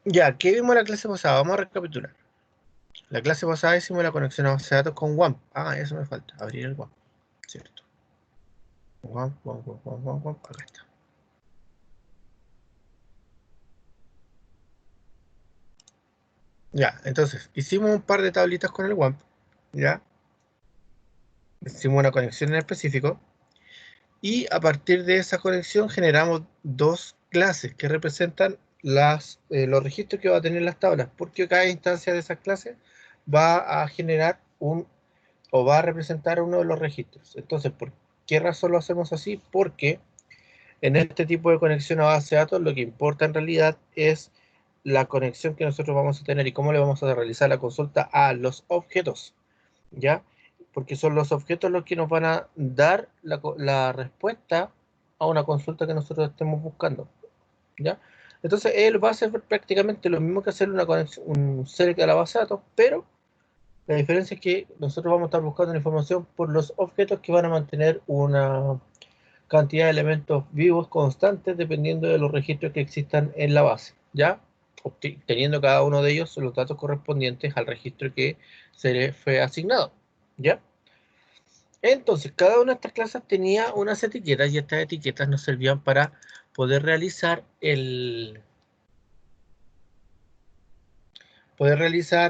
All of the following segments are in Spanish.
Ya, ¿qué vimos la clase pasada? Vamos a recapitular. La clase pasada hicimos la conexión a base de datos con WAMP. Ah, eso me falta, abrir el WAMP, cierto. WAMP, acá está. Ya, entonces, hicimos un par de tablitas con el WAMP, ya. Hicimos una conexión en específico. Y a partir de esa conexión generamos dos clases que representan los registros que va a tener las tablas, porque cada instancia de esas clases va a generar o va a representar uno de los registros. Entonces, ¿por qué razón lo hacemos así? Porque en este tipo de conexión a base de datos lo que importa en realidad es la conexión que nosotros vamos a tener y cómo le vamos a realizar la consulta a los objetos, ¿ya? Porque son los objetos los que nos van a dar la respuesta a una consulta que nosotros estemos buscando, ¿ya? Entonces él va a hacer prácticamente lo mismo que hacer una conexión, un select a la base de datos, pero la diferencia es que nosotros vamos a estar buscando la información por los objetos que van a mantener una cantidad de elementos vivos constantes dependiendo de los registros que existan en la base, ¿ya? Teniendo cada uno de ellos los datos correspondientes al registro que se le fue asignado, ¿ya? Entonces, cada una de estas clases tenía unas etiquetas y estas etiquetas nos servían para poder realizar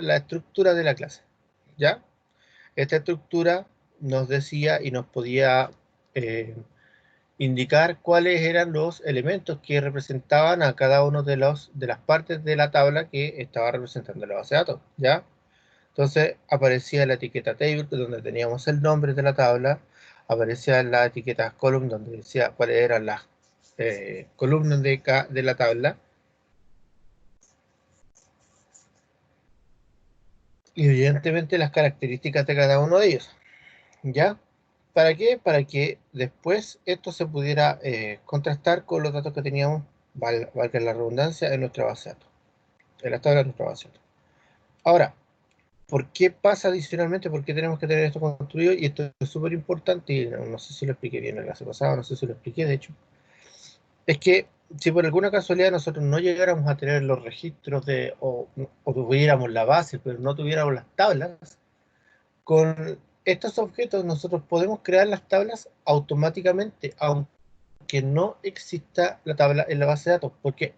la estructura de la clase, ¿ya? Esta estructura nos decía y nos podía eh, indicar cuáles eran los elementos que representaban a cada uno de las partes de la tabla que estaba representando la base de datos, ¿ya? Entonces aparecía la etiqueta table, donde teníamos el nombre de la tabla, aparecía la etiqueta column, donde decía cuáles eran las columnas de la tabla, y evidentemente las características de cada uno de ellos, ¿ya? ¿Para qué? Para que después esto se pudiera contrastar con los datos que teníamos, valga la redundancia, en nuestra base de datos, en la tabla de nuestra base de datos. Ahora, ¿por qué pasa adicionalmente? ¿Por qué tenemos que tener esto construido? Y esto es súper importante, y no sé si lo expliqué bien en la clase pasada, no sé si lo expliqué, de hecho. Es que si por alguna casualidad nosotros no llegáramos a tener los registros o tuviéramos la base, pero no tuviéramos las tablas, con estos objetos nosotros podemos crear las tablas automáticamente, aunque no exista la tabla en la base de datos. ¿Por qué?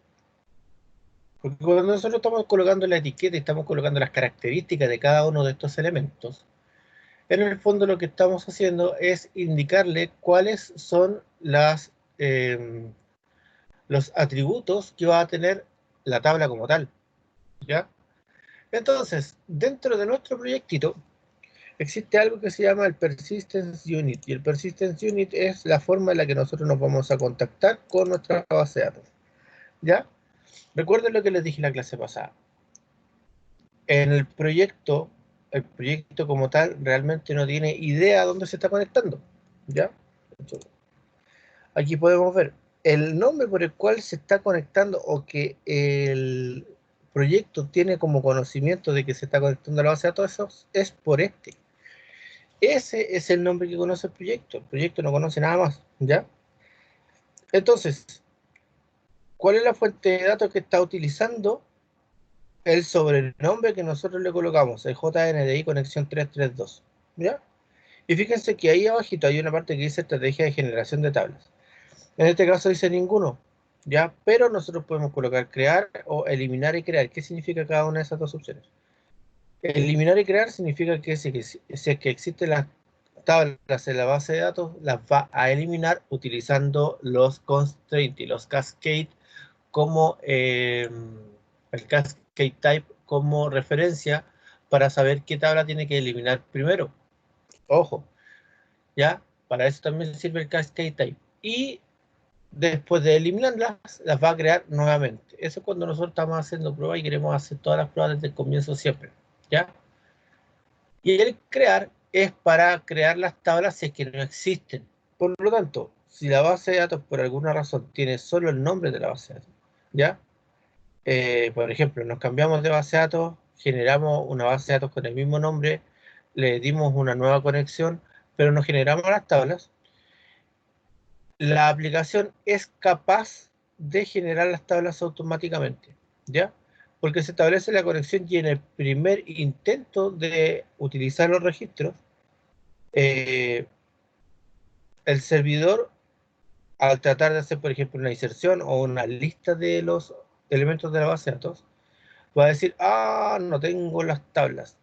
Porque cuando nosotros estamos colocando la etiqueta y estamos colocando las características de cada uno de estos elementos, en el fondo lo que estamos haciendo es indicarle cuáles son eh, los atributos que va a tener la tabla como tal, ¿ya? Entonces, dentro de nuestro proyectito, existe algo que se llama el Persistence Unit, y el Persistence Unit es la forma en la que nosotros nos vamos a contactar con nuestra base de datos, ¿ya? Recuerden lo que les dije en la clase pasada. En el proyecto como tal realmente no tiene idea a dónde se está conectando, ¿ya? Aquí podemos ver el nombre por el cual se está conectando o que el proyecto tiene como conocimiento de que se está conectando a la base de datos es por este. Ese es el nombre que conoce el proyecto no conoce nada más, ¿ya? Entonces, ¿cuál es la fuente de datos que está utilizando? El sobrenombre que nosotros le colocamos, el JNDI conexión 332, ¿ya? Y fíjense que ahí abajito hay una parte que dice estrategia de generación de tablas. En este caso dice ninguno, ¿ya? Pero nosotros podemos colocar crear o eliminar y crear. ¿Qué significa cada una de esas dos opciones? Eliminar y crear significa que si es que existen las tablas en la base de datos, las va a eliminar utilizando los constraint y los cascade como el cascade type como referencia para saber qué tabla tiene que eliminar primero. Ojo, ¿ya? Para eso también sirve el cascade type. Y después de eliminarlas, las va a crear nuevamente. Eso es cuando nosotros estamos haciendo pruebas y queremos hacer todas las pruebas desde el comienzo siempre, ¿ya? Y el crear es para crear las tablas si es que no existen. Por lo tanto, si la base de datos por alguna razón tiene solo el nombre de la base de datos, ¿ya? Por ejemplo, nos cambiamos de base de datos, generamos una base de datos con el mismo nombre, le dimos una nueva conexión, pero no generamos las tablas, la aplicación es capaz de generar las tablas automáticamente, ¿ya? Porque se establece la conexión y en el primer intento de utilizar los registros, el servidor, al tratar de hacer, por ejemplo, una inserción o una lista de los elementos de la base de datos, va a decir, no tengo las tablas.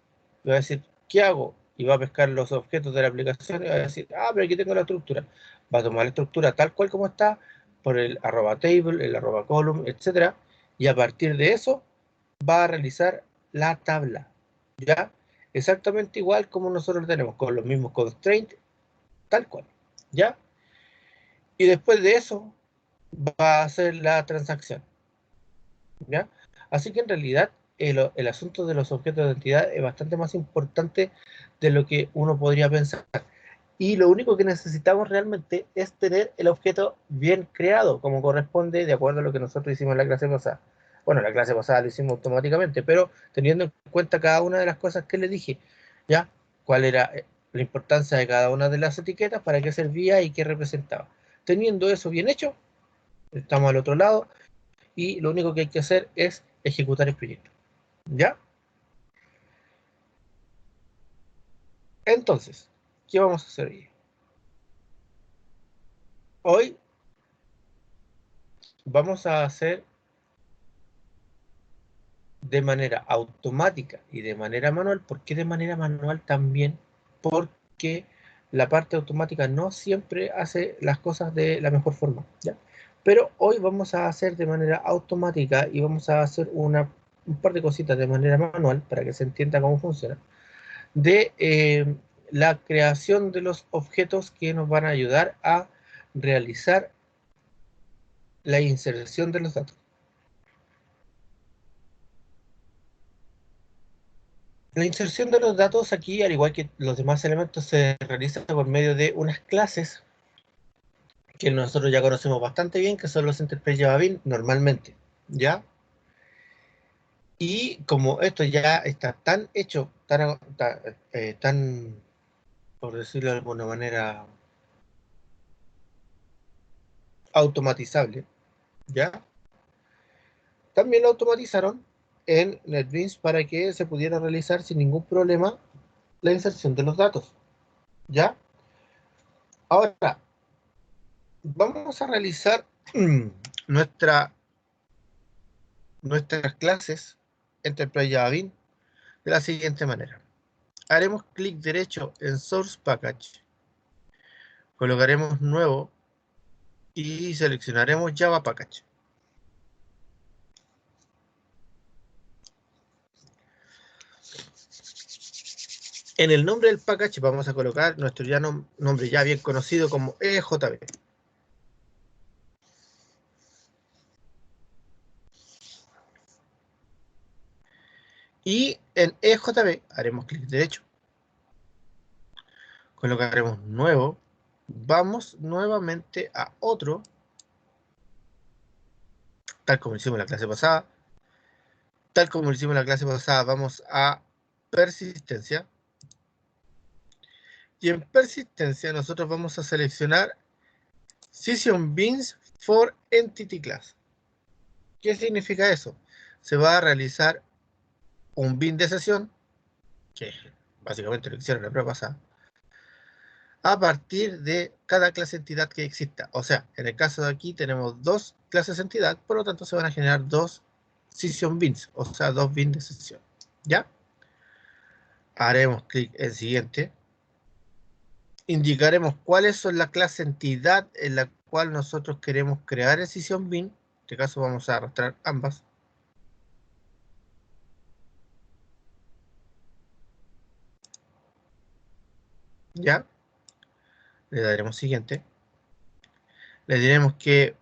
Va a decir, ¿qué hago? Y va a pescar los objetos de la aplicación y va a decir, pero aquí tengo la estructura. Va a tomar la estructura tal cual como está, por el arroba table, el arroba column, etcétera, y a partir de eso va a realizar la tabla, ¿ya? Exactamente igual como nosotros tenemos, con los mismos constraints, tal cual, ¿ya? Y después de eso va a hacer la transacción, ¿ya? Así que en realidad el asunto de los objetos de identidad es bastante más importante de lo que uno podría pensar. Y lo único que necesitamos realmente es tener el objeto bien creado, como corresponde, de acuerdo a lo que nosotros hicimos en la clase pasada. Bueno, la clase pasada lo hicimos automáticamente, pero teniendo en cuenta cada una de las cosas que le dije, ¿ya? ¿Cuál era la importancia de cada una de las etiquetas, para qué servía y qué representaba? Teniendo eso bien hecho, estamos al otro lado y lo único que hay que hacer es ejecutar el proyecto, ¿ya? Entonces, ¿qué vamos a hacer hoy? Hoy vamos a hacer de manera automática y de manera manual. ¿Por qué de manera manual también? Porque la parte automática no siempre hace las cosas de la mejor forma, ¿ya? Pero hoy vamos a hacer de manera automática y vamos a hacer un par de cositas de manera manual para que se entienda cómo funciona, de la creación de los objetos que nos van a ayudar a realizar la inserción de los datos. La inserción de los datos aquí, al igual que los demás elementos, se realiza por medio de unas clases que nosotros ya conocemos bastante bien, que son los Enterprise Java Bean normalmente, ¿ya? Y como esto ya está tan hecho, tan, por decirlo de alguna manera, automatizable, ¿ya? También lo automatizaron en NetBeans para que se pudiera realizar sin ningún problema la inserción de los datos, ¿ya? Ahora, vamos a realizar nuestra nuestras clases Enterprise Java Bean de la siguiente manera. Haremos clic derecho en Source Package, colocaremos nuevo y seleccionaremos Java Package. En el nombre del package vamos a colocar nuestro nombre ya bien conocido como EJB. Y en EJB haremos clic derecho, colocaremos nuevo, vamos nuevamente a otro, tal como hicimos en la clase pasada. Tal como hicimos en la clase pasada, vamos a persistencia. Y en persistencia nosotros vamos a seleccionar Session Beans for Entity Class. ¿Qué significa eso? Se va a realizar un bin de sesión, que básicamente lo hicieron la prueba pasada, a partir de cada clase entidad que exista. O sea, en el caso de aquí tenemos dos clases entidad, por lo tanto se van a generar dos session bins, o sea, dos bins de sesión. ¿Ya? Haremos clic en siguiente. Indicaremos cuáles son la clase entidad en la cual nosotros queremos crear el session bin. En este caso vamos a arrastrar ambas. ¿Ya? Le daremos siguiente. Le diremos que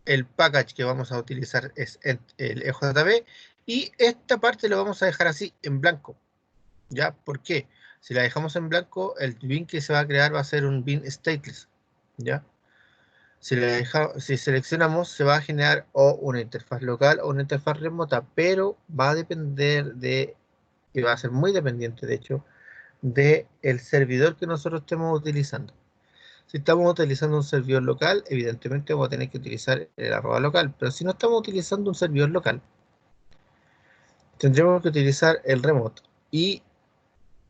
el package que vamos a utilizar es el EJB y esta parte lo vamos a dejar así en blanco. ¿Ya? ¿Por qué? Si la dejamos en blanco, el bin que se va a crear va a ser un bin stateless. ¿Ya? Si seleccionamos, se va a generar o una interfaz local o una interfaz remota, pero va a depender de, y va a ser muy dependiente, de hecho, de el servidor que nosotros estemos utilizando. Si estamos utilizando un servidor local, evidentemente vamos a tener que utilizar el arroba local, pero si no estamos utilizando un servidor local, tendremos que utilizar el remote y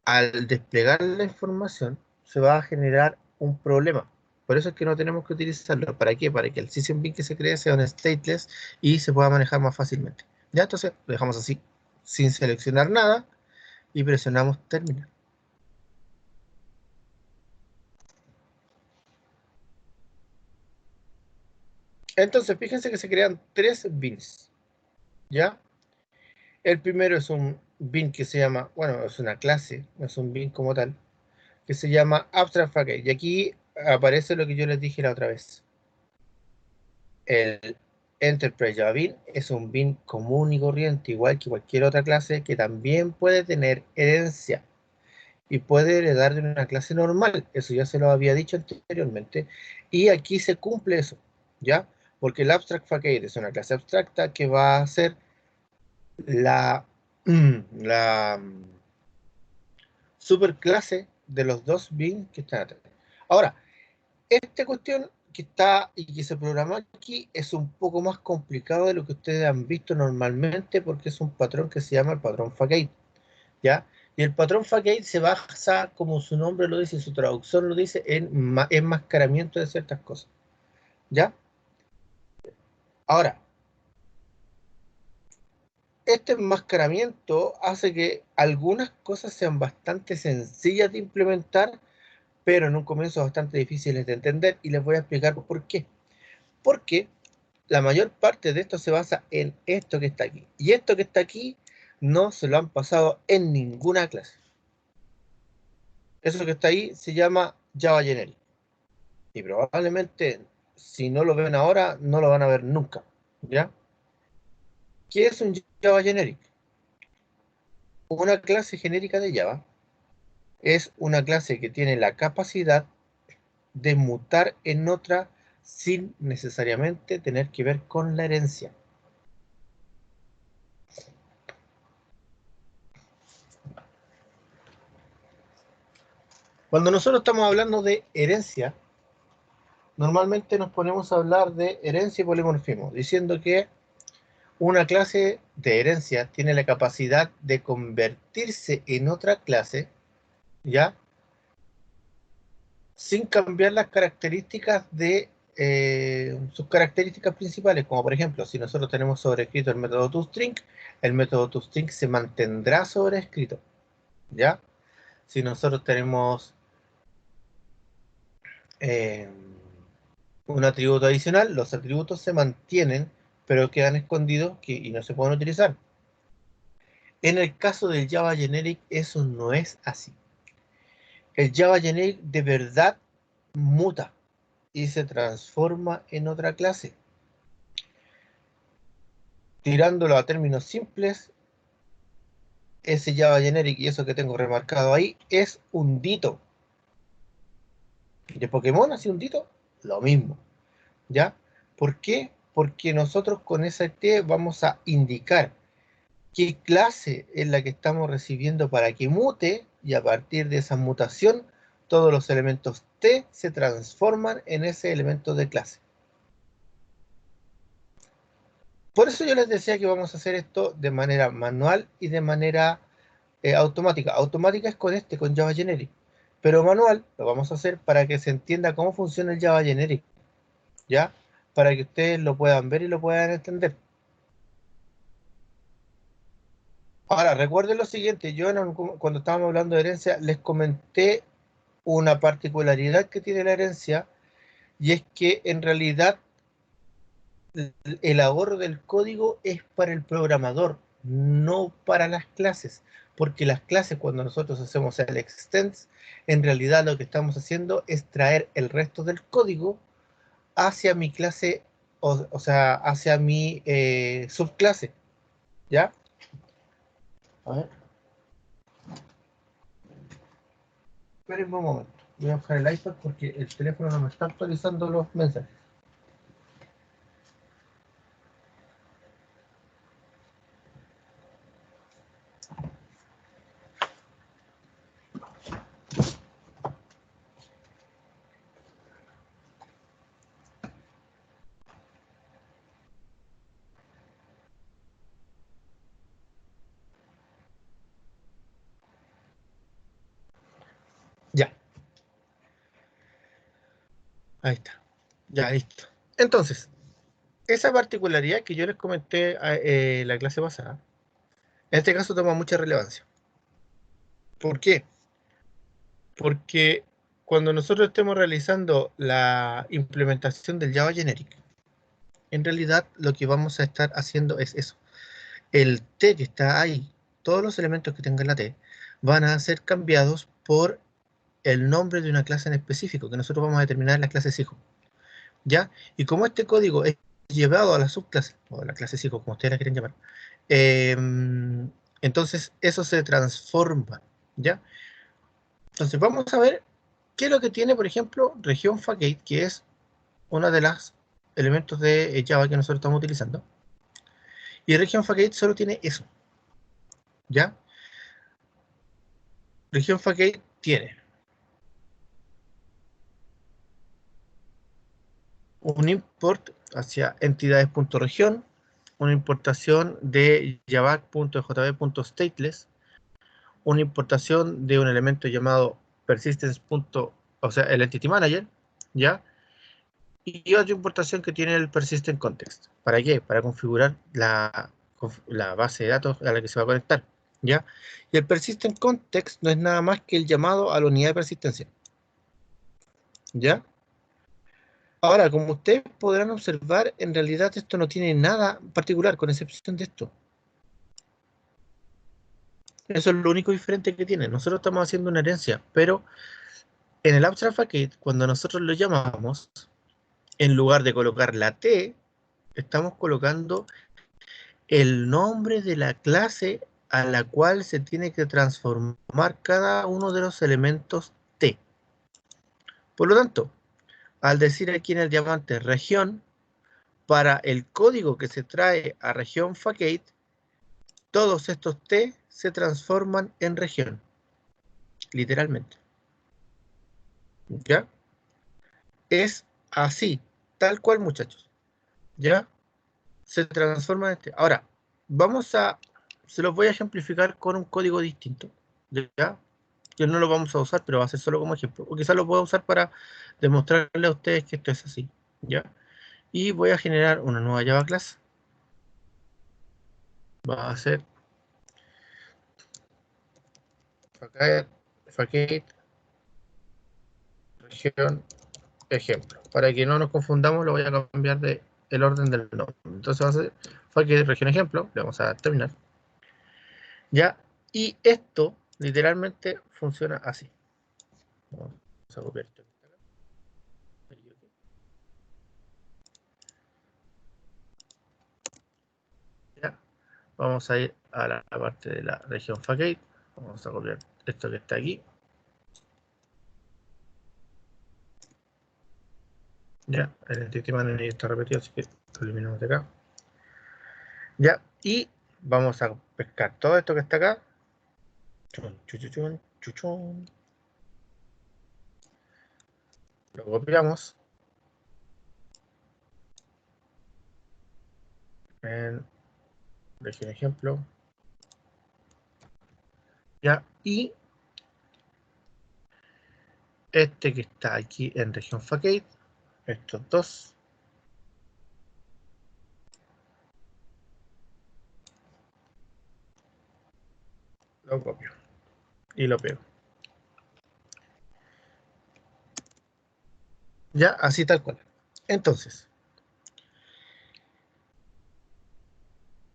al desplegar la información se va a generar un problema. Por eso es que no tenemos que utilizarlo. ¿Para qué? Para que el session bin que se cree sea un stateless y se pueda manejar más fácilmente. Ya, entonces lo dejamos así, sin seleccionar nada, y presionamos terminar. Entonces, fíjense que se crean tres bins, ¿ya? El primero es un bin que se llama, bueno, es una clase, no es un bin como tal, que se llama abstract package. Y aquí aparece lo que yo les dije la otra vez. El Enterprise Java Bin es un bin común y corriente, igual que cualquier otra clase, que también puede tener herencia y puede heredar de una clase normal. Eso ya se lo había dicho anteriormente. Y aquí se cumple eso, ¿ya? Porque el Abstract Facade es una clase abstracta que va a ser la, la superclase de los dos bins que están atrás. Ahora, esta cuestión que está y que se programa aquí es un poco más complicado de lo que ustedes han visto normalmente porque es un patrón que se llama el patrón Facade, ¿ya? Y el patrón Facade se basa, como su nombre lo dice y su traducción lo dice, en enmascaramiento de ciertas cosas, ¿ya? Ahora, este enmascaramiento hace que algunas cosas sean bastante sencillas de implementar, pero en un comienzo bastante difíciles de entender, y les voy a explicar por qué. Porque la mayor parte de esto se basa en esto que está aquí. Y esto que está aquí no se lo han pasado en ninguna clase. Eso que está ahí se llama Java Generic. Y probablemente, si no lo ven ahora, no lo van a ver nunca. ¿Ya? ¿Qué es un Java Generic? Una clase genérica de Java es una clase que tiene la capacidad de mutar en otra sin necesariamente tener que ver con la herencia. Cuando nosotros estamos hablando de herencia, normalmente nos ponemos a hablar de herencia y polimorfismo, diciendo que una clase de herencia tiene la capacidad de convertirse en otra clase, ¿ya? Sin cambiar las características de sus características principales, como por ejemplo, si nosotros tenemos sobrescrito el método toString, el método toString se mantendrá sobrescrito, ¿ya? Si nosotros tenemos eh, un atributo adicional, los atributos se mantienen, pero quedan escondidos y no se pueden utilizar. En el caso del Java Generic, eso no es así. El Java Generic de verdad muta y se transforma en otra clase. Tirándolo a términos simples, ese Java Generic y eso que tengo remarcado ahí es un dito. De Pokémon así un dito, lo mismo. ¿Ya? ¿Por qué? Porque nosotros con esa T vamos a indicar qué clase es la que estamos recibiendo para que mute, y a partir de esa mutación todos los elementos T se transforman en ese elemento de clase. Por eso yo les decía que vamos a hacer esto de manera manual y de manera automática. Automática es con con Java Generic, pero manual lo vamos a hacer para que se entienda cómo funciona el Java Generic, ¿ya? Para que ustedes lo puedan ver y lo puedan entender. Ahora, recuerden lo siguiente, yo cuando estábamos hablando de herencia les comenté una particularidad que tiene la herencia, y es que en realidad el ahorro del código es para el programador, no para las clases, porque las clases, cuando nosotros hacemos el extends, en realidad lo que estamos haciendo es traer el resto del código hacia mi clase, o sea, hacia mi subclase, ¿ya? A ver, esperen un momento, voy a buscar el iPad porque el teléfono no me está actualizando los mensajes. Ahí está. Ya, listo. Entonces, esa particularidad que yo les comenté la clase pasada, en este caso toma mucha relevancia. ¿Por qué? Porque cuando nosotros estemos realizando la implementación del Java Generic, en realidad lo que vamos a estar haciendo es eso. El T que está ahí, todos los elementos que tenga la T, van a ser cambiados por el nombre de una clase en específico, que nosotros vamos a determinar en las clases hijo. ¿Ya? Y como este código es llevado a la subclase, o a la clase hijo, como ustedes la quieren llamar, eh, entonces eso se transforma, ¿ya? Entonces vamos a ver qué es lo que tiene, por ejemplo, región facade, que es uno de los elementos de Java que nosotros estamos utilizando. Y región facade solo tiene eso, ¿ya? Región facade tiene un import hacia entidades.región, una importación de javac.jb.stateless, una importación de un elemento llamado persistence. O sea, el entity manager, ¿ya? Y otra importación que tiene el persistent context. ¿Para qué? Para configurar la base de datos a la que se va a conectar, ¿ya? Y el persistent context no es nada más que el llamado a la unidad de persistencia, ¿ya? Ahora, como ustedes podrán observar, en realidad esto no tiene nada particular, con excepción de esto. Eso es lo único diferente que tiene. Nosotros estamos haciendo una herencia, pero en el abstract facade, cuando nosotros lo llamamos, en lugar de colocar la T, estamos colocando el nombre de la clase a la cual se tiene que transformar cada uno de los elementos T. Por lo tanto, al decir aquí en el diamante región, para el código que se trae a región facade, todos estos T se transforman en región, literalmente. ¿Ya? Es así, tal cual, muchachos. ¿Ya? Se transforma en este. Ahora, se los voy a ejemplificar con un código distinto. ¿Ya? Que no lo vamos a usar, pero va a ser solo como ejemplo. O quizás lo pueda usar para demostrarle a ustedes que esto es así. ¿Ya? Y voy a generar una nueva Java class. Va a ser facade región ejemplo. Para que no nos confundamos, lo voy a cambiar de el orden del nombre. Entonces va a ser facade región ejemplo. Le vamos a terminar. ¿Ya? Y esto literalmente funciona así. Vamos a copiar esto. ¿Ya? Vamos a ir a la parte de la región facade. Vamos a copiar esto que está aquí. Ya, el entity manager está repetido, así que lo eliminamos de acá. Ya, y vamos a pescar todo esto que está acá. Chun, chuchuchun, chuchun. Lo copiamos en región ejemplo. Ya, y este que está aquí en región facade, estos dos, lo copio y lo pego. Ya, así tal cual. Entonces,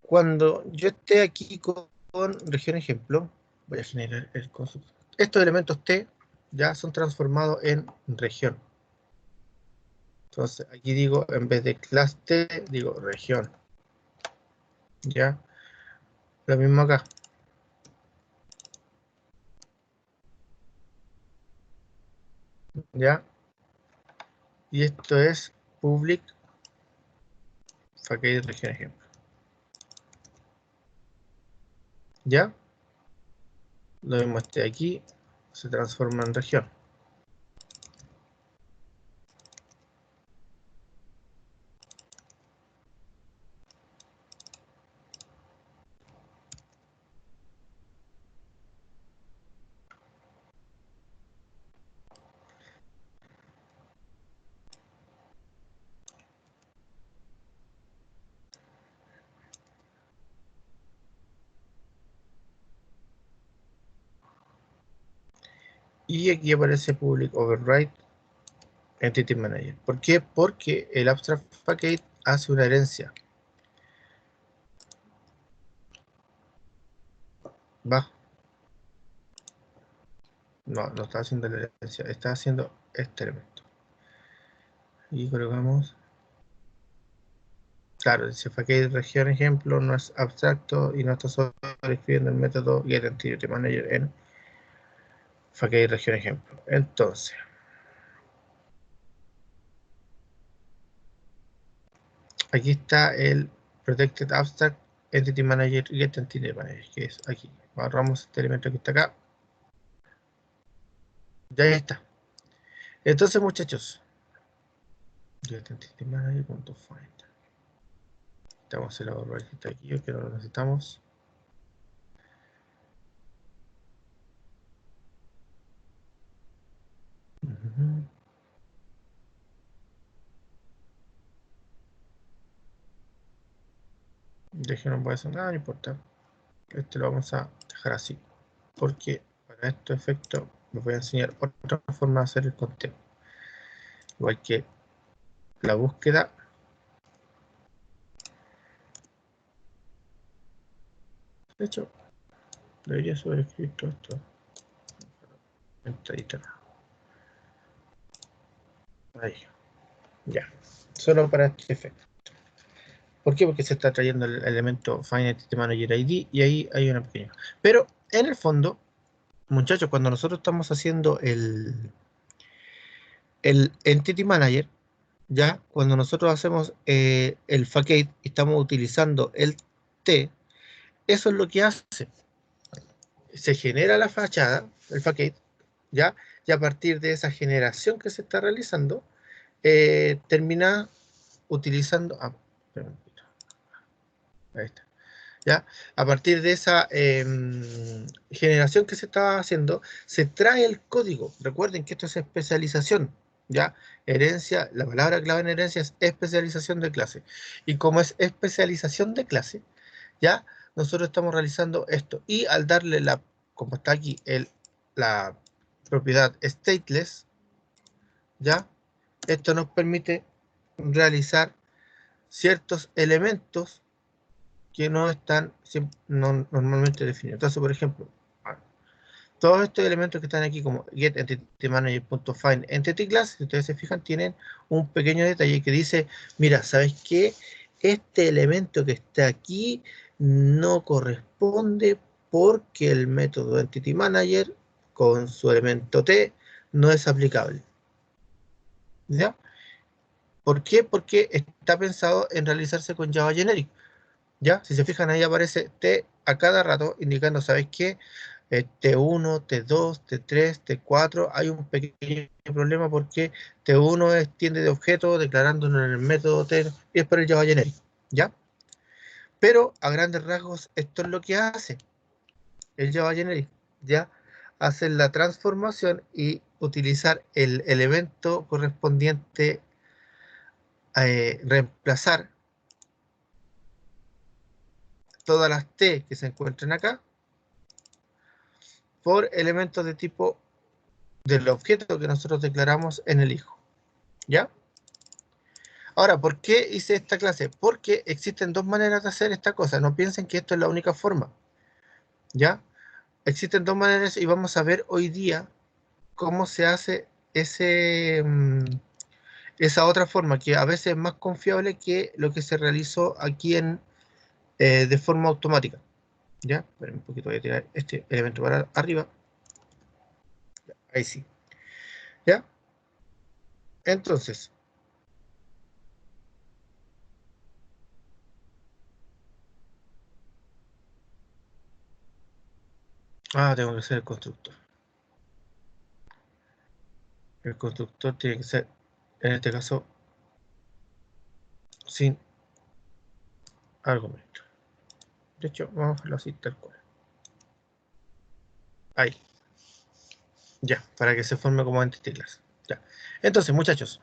cuando yo esté aquí con región ejemplo, voy a generar el concepto. Estos elementos T ya son transformados en región. Entonces, aquí digo, en vez de class T, digo región. ¿Ya? Lo mismo acá. ¿Ya? Y esto es public facade región ejemplo. ¿Ya? Lo mismo este aquí, se transforma en región. Y aquí aparece Public Override Entity Manager. ¿Por qué? Porque el Abstract Facade hace una herencia. Va. No está haciendo la herencia, está haciendo este elemento. Y colocamos. Claro, dice Facade región ejemplo, no es abstracto y no está sobreescribiendo el método getEntityManager en Facade región ejemplo. Entonces, aquí está el Protected Abstract Entity Manager getEntityManager, que es aquí. Agarramos este elemento que está acá. Ya está. Entonces, muchachos, getEntityManager.find. Estamos en la barra que está aquí, que no lo necesitamos. Déjenos por eso, nada, no importa. Este lo vamos a dejar así, porque para estos efectos les voy a enseñar otra forma de hacer el conteo. Igual que la búsqueda. De hecho, debería sobreescribir todo esto. Ahí, ya. Solo para este efecto. ¿Por qué? Porque se está trayendo el elemento Find Entity Manager ID y ahí hay una pequeña. Pero en el fondo, muchachos, cuando nosotros estamos haciendo el Entity Manager, ya cuando nosotros hacemos el facade y estamos utilizando el T, eso es lo que hace. Se genera la fachada, el facade, ya, y a partir de esa generación que se está realizando, termina utilizando. Ahí está. ¿Ya? A partir de esa generación que se está haciendo, se trae el código. Recuerden que esto es especialización. ¿Ya? Herencia, la palabra clave en herencia es especialización de clase. Y como es especialización de clase, ¿ya? Nosotros estamos realizando esto. Y al darle como está aquí, la propiedad stateless, ¿ya? Esto nos permite realizar ciertos elementos que no están normalmente definidos. Entonces, por ejemplo, todos estos elementos que están aquí como getEntityManager.find Entity Class, si ustedes se fijan, tienen un pequeño detalle que dice, mira, ¿sabes qué? Este elemento que está aquí no corresponde porque el método Entity Manager con su elemento T no es aplicable. ¿Ya? ¿Por qué? Porque está pensado en realizarse con Java Generic. ¿Ya? Si se fijan, ahí aparece T a cada rato, indicando, ¿sabes qué? T1, T2, T3, T4. Hay un pequeño problema porque T1 es tiende de objeto, declarándolo en el método T, y es por el Java Generic, ¿ya? Pero a grandes rasgos, esto es lo que hace el Java Generic, ¿ya? Hacer la transformación y utilizar el elemento correspondiente, reemplazar todas las T que se encuentran acá por elementos de tipo del objeto que nosotros declaramos en el hijo, ¿ya? Ahora, ¿por qué hice esta clase? Porque existen dos maneras de hacer esta cosa. No piensen que esto es la única forma, ¿ya? Existen dos maneras y vamos a ver hoy día cómo se hace esa otra forma, que a veces es más confiable que lo que se realizó aquí de forma automática, ¿ya? Esperen un poquito, voy a tirar este elemento para arriba. Ahí sí, ¿ya? Entonces, tengo que hacer el constructor. El constructor tiene que ser, en este caso, sin argumento. De hecho, vamos a hacerlo así tal cual. Ahí, ya, para que se forme como entity class. Ya. Entonces, muchachos,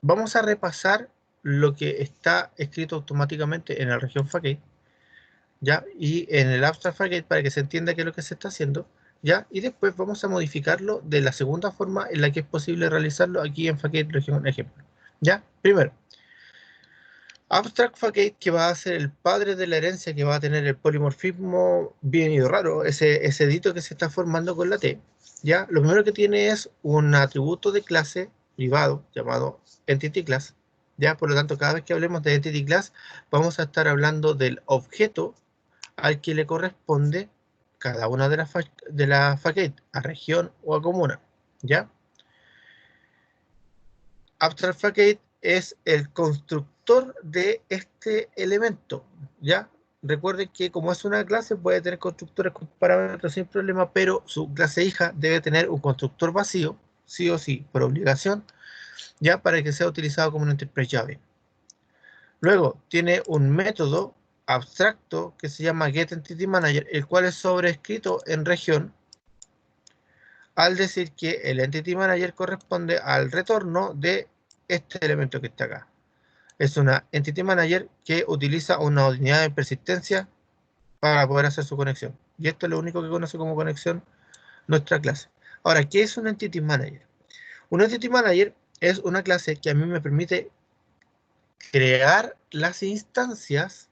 vamos a repasar lo que está escrito automáticamente en la región Facade, ya, y en el abstract Facade para que se entienda qué es lo que se está haciendo, ¿ya? Y después vamos a modificarlo de la segunda forma en la que es posible realizarlo aquí en Facade Región Ejemplo, ¿ya? Primero, Abstract Facade, que va a ser el padre de la herencia, que va a tener el polimorfismo bien y raro, ese dito que se está formando con la T, ¿ya? Lo primero que tiene es un atributo de clase privado llamado Entity Class, ¿ya? Por lo tanto, cada vez que hablemos de Entity Class, vamos a estar hablando del objeto al que le corresponde cada una de las facade, a región o a comuna, ¿ya? Abstract Facade es el constructor de este elemento, ¿ya? Recuerden que como es una clase puede tener constructores con parámetros sin problema, pero su clase hija debe tener un constructor vacío, sí o sí, por obligación, ya para que sea utilizado como un enterprise llave. Luego tiene un método abstracto que se llama getEntityManager, el cual es sobrescrito en región al decir que el Entity Manager corresponde al retorno de este elemento que está acá. Es una Entity Manager que utiliza una unidad de persistencia para poder hacer su conexión. Y esto es lo único que conoce como conexión nuestra clase. Ahora, ¿qué es un Entity Manager? Un Entity Manager es una clase que a mí me permite crear las instancias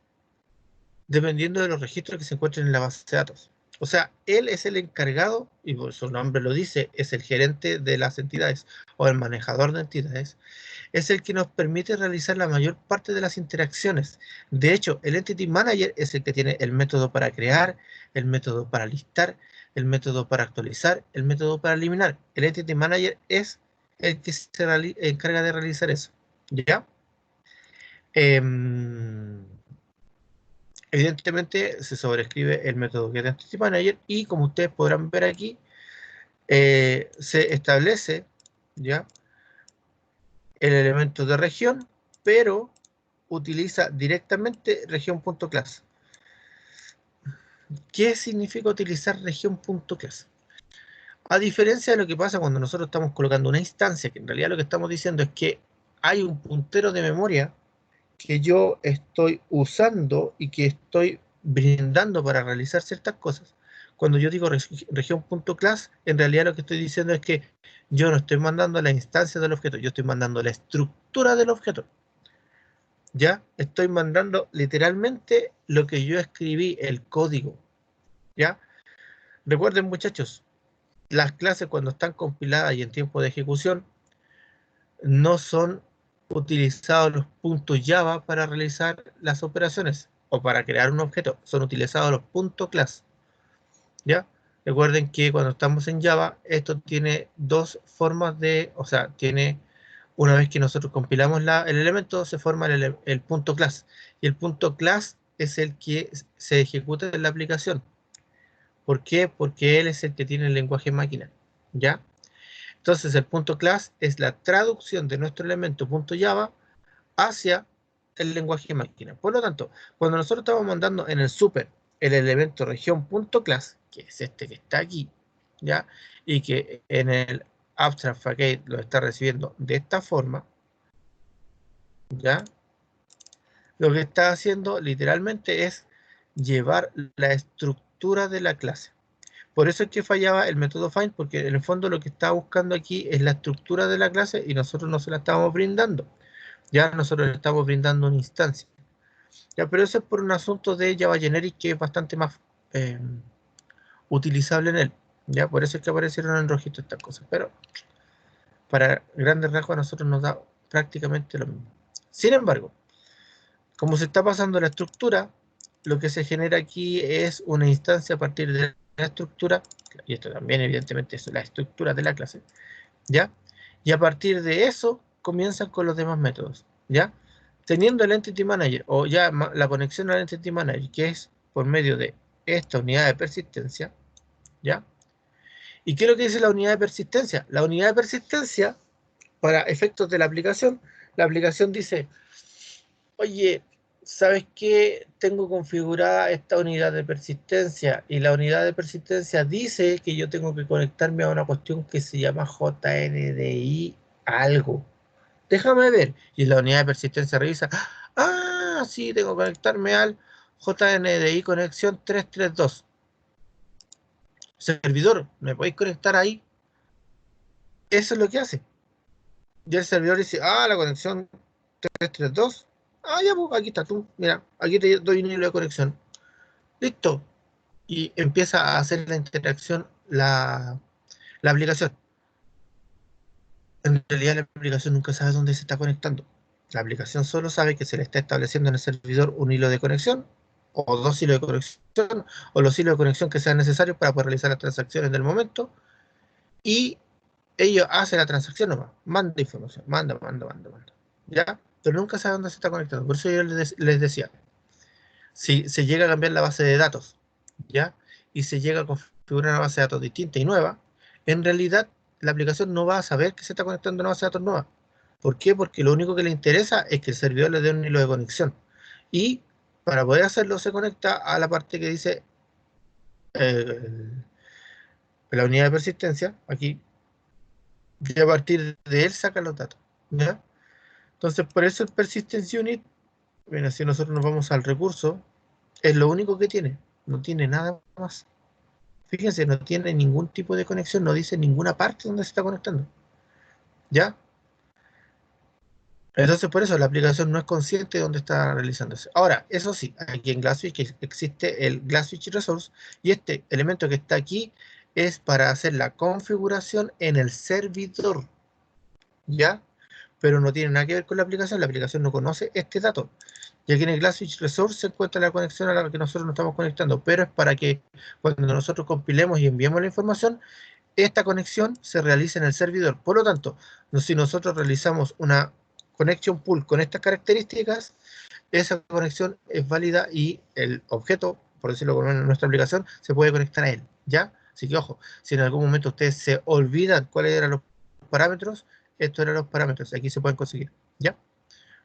dependiendo de los registros que se encuentren en la base de datos. O sea, él es el encargado, y por su nombre lo dice, es el gerente de las entidades o el manejador de entidades, es el que nos permite realizar la mayor parte de las interacciones. De hecho, el Entity Manager es el que tiene el método para crear, el método para listar, el método para actualizar, el método para eliminar. El Entity Manager es el que se encarga de realizar eso. ¿Ya? Eh, Evidentemente se sobrescribe el método getEntityManager y como ustedes podrán ver aquí, se establece ya el elemento de región, pero utiliza directamente región.class. ¿Qué significa utilizar región.class? A diferencia de lo que pasa cuando nosotros estamos colocando una instancia, que en realidad lo que estamos diciendo es que hay un puntero de memoria que yo estoy usando y que estoy brindando para realizar ciertas cosas. Cuando yo digo región.class, en realidad lo que estoy diciendo es que yo no estoy mandando la instancia del objeto, yo estoy mandando la estructura del objeto. Ya estoy mandando literalmente lo que yo escribí, el código. ¿Ya? Recuerden, muchachos, las clases cuando están compiladas y en tiempo de ejecución no son utilizados los puntos Java para realizar las operaciones o para crear un objeto, son utilizados los puntos class, ¿ya? Recuerden que cuando estamos en Java, esto tiene dos formas de, o sea, tiene, una vez que nosotros compilamos el elemento, se forma el punto class, y el punto class es el que se ejecuta en la aplicación. ¿Por qué? Porque él es el que tiene el lenguaje máquina, ¿ya? Entonces el punto class es la traducción de nuestro elemento punto Java hacia el lenguaje máquina. Por lo tanto, cuando nosotros estamos mandando en el super el elemento región.class, que es este que está aquí, ¿ya? Y que en el abstract facade lo está recibiendo de esta forma, ¿ya? Lo que está haciendo literalmente es llevar la estructura de la clase. Por eso es que fallaba el método find, porque en el fondo lo que está buscando aquí es la estructura de la clase y nosotros no se la estamos brindando. Ya nosotros le estamos brindando una instancia. Ya, pero eso es por un asunto de Java Generic que es bastante más utilizable en él. Ya, por eso es que aparecieron en rojito estas cosas. Pero para grandes rasgos a nosotros nos da prácticamente lo mismo. Sin embargo, como se está pasando la estructura, lo que se genera aquí es una instancia a partir de la estructura, y esto también evidentemente es la estructura de la clase, ¿ya? Y a partir de eso comienzan con los demás métodos, ¿ya? Teniendo el Entity Manager o ya la conexión al Entity Manager, que es por medio de esta unidad de persistencia, ¿ya? ¿Y qué es lo que dice la unidad de persistencia? La unidad de persistencia, para efectos de la aplicación dice, oye, ¿sabes qué? Tengo configurada esta unidad de persistencia y la unidad de persistencia dice que yo tengo que conectarme a una cuestión que se llama JNDI algo. Déjame ver. Y la unidad de persistencia revisa. Ah, sí, tengo que conectarme al JNDI conexión 332. servidor, ¿me podéis conectar ahí? Eso es lo que hace. Y el servidor dice, ah, la conexión 332. Ah, ya, pues, aquí está tú. Mira, aquí te doy un hilo de conexión. Listo. Y empieza a hacer la interacción la aplicación. En realidad la aplicación nunca sabe dónde se está conectando. La aplicación solo sabe que se le está estableciendo en el servidor un hilo de conexión, o dos hilos de conexión, o los hilos de conexión que sean necesarios para poder realizar las transacciones del momento, y ellos hacen la transacción nomás, manda información, manda. ¿Ya? Pero nunca sabe dónde se está conectando. Por eso yo les decía, si se llega a cambiar la base de datos, ¿ya? Y se llega a configurar una base de datos distinta y nueva, en realidad la aplicación no va a saber que se está conectando a una base de datos nueva. ¿Por qué? Porque lo único que le interesa es que el servidor le dé un hilo de conexión. Y para poder hacerlo se conecta a la parte que dice eh, la unidad de persistencia, aquí, y a partir de él saca los datos, ¿ya? Entonces, por eso el Persistence Unit, bueno, si nosotros nos vamos al recurso, es lo único que tiene, no tiene nada más. Fíjense, no tiene ningún tipo de conexión, no dice ninguna parte donde se está conectando, ¿ya? Entonces, por eso la aplicación no es consciente de dónde está realizándose. Ahora, eso sí, aquí en Glassfish existe el Glassfish Resource, y este elemento que está aquí es para hacer la configuración en el servidor, ¿ya? Pero no tiene nada que ver con la aplicación no conoce este dato. Y aquí en el Glassfish Resource se encuentra la conexión a la que nosotros nos estamos conectando, pero es para que cuando nosotros compilemos y enviemos la información, esta conexión se realiza en el servidor. Por lo tanto, si nosotros realizamos una connection pool con estas características, esa conexión es válida y el objeto, por decirlo como en nuestra aplicación, se puede conectar a él, ¿ya? Así que ojo, si en algún momento ustedes se olvidan cuáles eran los parámetros, estos eran los parámetros, aquí se pueden conseguir, ¿ya?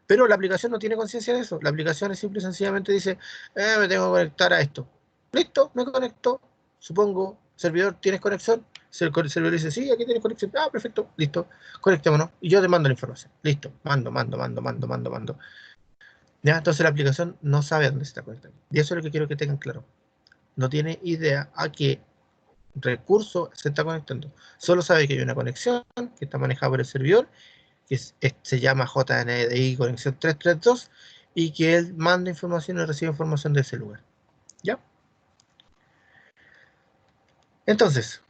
Pero la aplicación no tiene conciencia de eso. La aplicación es simple y sencillamente dice, me tengo que conectar a esto. Listo, me conecto. Supongo, servidor, ¿tienes conexión? El servidor dice, sí, aquí tienes conexión. Ah, perfecto, listo. Conectémonos. Y yo te mando la información. Listo. Mando. ¿Ya? Entonces la aplicación no sabe a dónde se está conectando. Y eso es lo que quiero que tengan claro. No tiene idea a qué recurso se está conectando. Solo sabe que hay una conexión que está manejada por el servidor se llama JNDI conexión 332 y que él manda información y recibe información de ese lugar. ¿Ya? Entonces,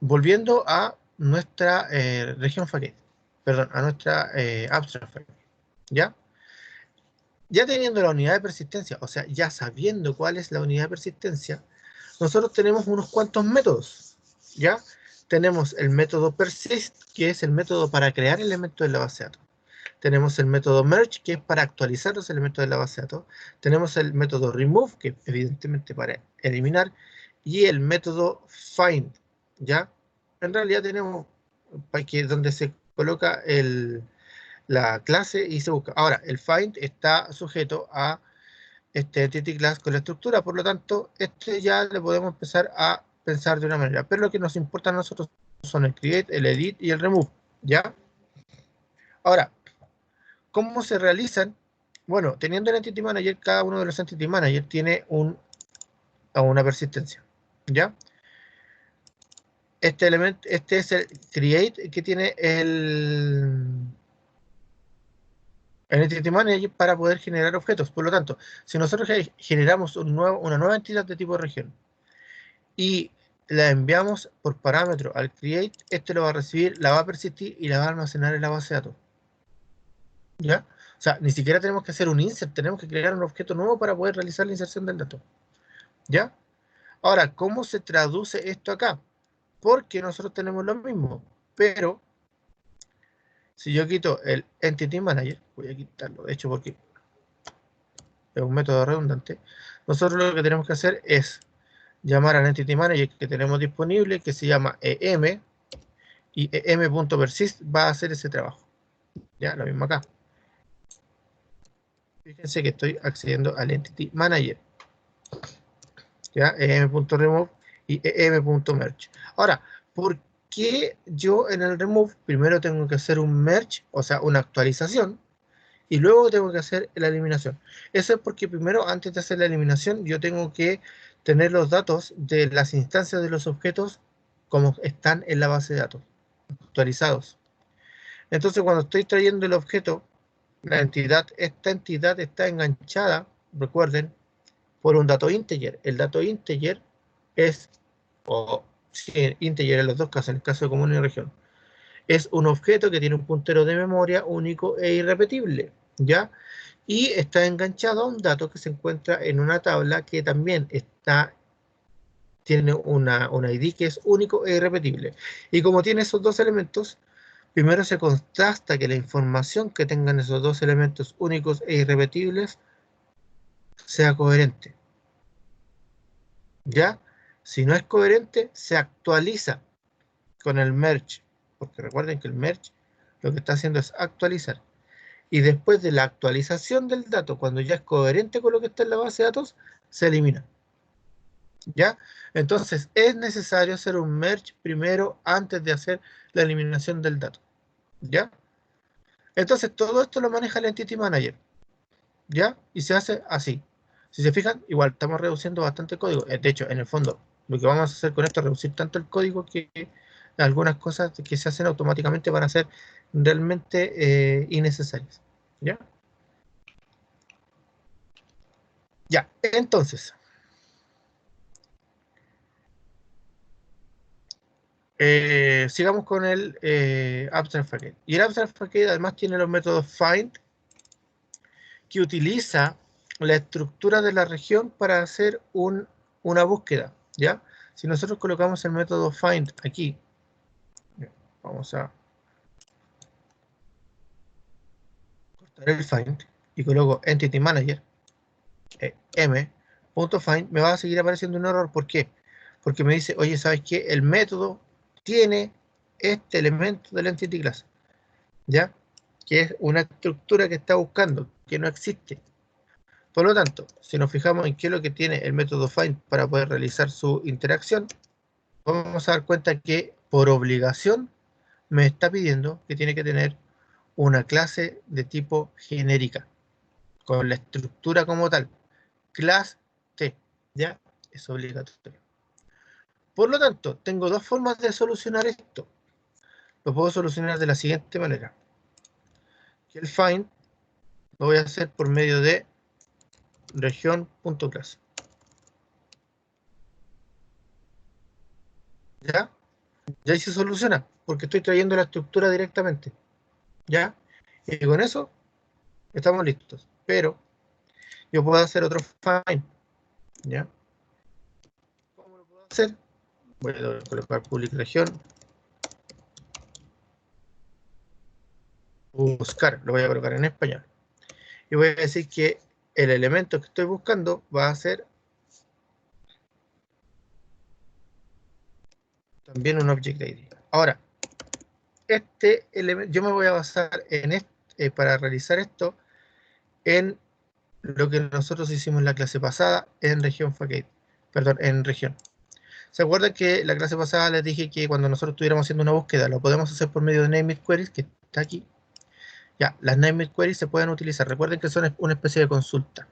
volviendo a nuestra región Facade, perdón, a nuestra abstract Facade, ¿ya? Ya teniendo la unidad de persistencia, o sea, ya sabiendo cuál es la unidad de persistencia, nosotros tenemos unos cuantos métodos, ¿ya? Tenemos el método persist, que es el método para crear elementos en la base de datos. Tenemos el método merge, que es para actualizar los elementos de la base de datos. Tenemos el método remove, que evidentemente para eliminar. Y el método find, ¿ya? En realidad tenemos donde se coloca la clase y se busca. Ahora, el find está sujeto a este entity class con la estructura, por lo tanto, este ya le podemos empezar a pensar de una manera. Pero lo que nos importa a nosotros son el create, el edit y el remove, ¿ya? Ahora, ¿cómo se realizan? Bueno, teniendo el Entity Manager, cada uno de los Entity Manager tiene una persistencia, ¿ya? Este elemento, este es el create que tiene el Entity Manager para poder generar objetos. Por lo tanto, si nosotros generamos una nueva entidad de tipo región y la enviamos por parámetro al create, este lo va a recibir, la va a persistir y la va a almacenar en la base de datos, ¿ya? O sea, ni siquiera tenemos que hacer un insert, tenemos que crear un objeto nuevo para poder realizar la inserción del dato, ¿ya? Ahora, ¿cómo se traduce esto acá? Porque nosotros tenemos lo mismo, pero si yo quito el Entity Manager, voy a quitarlo, de hecho, porque es un método redundante, nosotros lo que tenemos que hacer es llamar al Entity Manager que tenemos disponible, que se llama EM, y em.persist va a hacer ese trabajo, ¿ya? Lo mismo acá. Fíjense que estoy accediendo al Entity Manager, ¿ya? em.remove y em.merge. Ahora, ¿por qué yo en el remove primero tengo que hacer un merge, o sea, una actualización, y luego tengo que hacer la eliminación? Eso es porque primero, antes de hacer la eliminación, yo tengo que tener los datos de las instancias de los objetos como están en la base de datos, actualizados. Entonces, cuando estoy trayendo el objeto, esta entidad está enganchada, recuerden, por un dato integer. El dato integer es, sí, integer en los dos casos, en el caso de común y región, es un objeto que tiene un puntero de memoria único e irrepetible, ¿ya? Y está enganchado a un dato que se encuentra en una tabla que también tiene una ID que es único e irrepetible. Y como tiene esos dos elementos, primero se contrasta que la información que tengan esos dos elementos únicos e irrepetibles sea coherente. ¿Ya? Si no es coherente, se actualiza con el merge, porque recuerden que el merge lo que está haciendo es actualizar. Y después de la actualización del dato, cuando ya es coherente con lo que está en la base de datos, se elimina. ¿Ya? Entonces, es necesario hacer un merge primero antes de hacer la eliminación del dato. ¿Ya? Entonces, todo esto lo maneja el Entity Manager. ¿Ya? Y se hace así. Si se fijan, igual estamos reduciendo bastante código. De hecho, en el fondo, lo que vamos a hacer con esto es reducir tanto el código que algunas cosas que se hacen automáticamente van a ser realmente innecesarias. ¿Ya? Ya, entonces, sigamos con el Abstract Facade. Y el Abstract Facade además tiene los métodos find, que utiliza la estructura de la región para hacer una búsqueda, ¿ya? Si nosotros colocamos el método find aquí, vamos a cortar el find y coloco entity manager, m.find, me va a seguir apareciendo un error. ¿Por qué? Porque me dice, oye, ¿sabes qué? El método tiene este elemento del entity class, ¿ya? Que es una estructura que está buscando, que no existe. Por lo tanto, si nos fijamos en qué es lo que tiene el método find para poder realizar su interacción, vamos a dar cuenta que por obligación me está pidiendo que tiene que tener una clase de tipo genérica, con la estructura como tal, class T, ¿ya? Es obligatorio. Por lo tanto, tengo dos formas de solucionar esto. Lo puedo solucionar de la siguiente manera. Que el find lo voy a hacer por medio de región.class. ¿Ya? Y ahí se soluciona, porque estoy trayendo la estructura directamente. ¿Ya? Y con eso estamos listos. Pero yo puedo hacer otro find. ¿Ya? ¿Cómo lo puedo hacer? Voy a colocar public región. Buscar, lo voy a colocar en español. Y voy a decir que el elemento que estoy buscando va a ser también un object ID. Ahora, este elemento, yo me voy a basar en para realizar esto en lo que nosotros hicimos en la clase pasada en región facade, perdón, en región. ¿Se acuerdan que la clase pasada les dije que cuando nosotros estuviéramos haciendo una búsqueda lo podemos hacer por medio de named queries, que está aquí? Ya, las named queries se pueden utilizar. Recuerden que son una especie de consulta.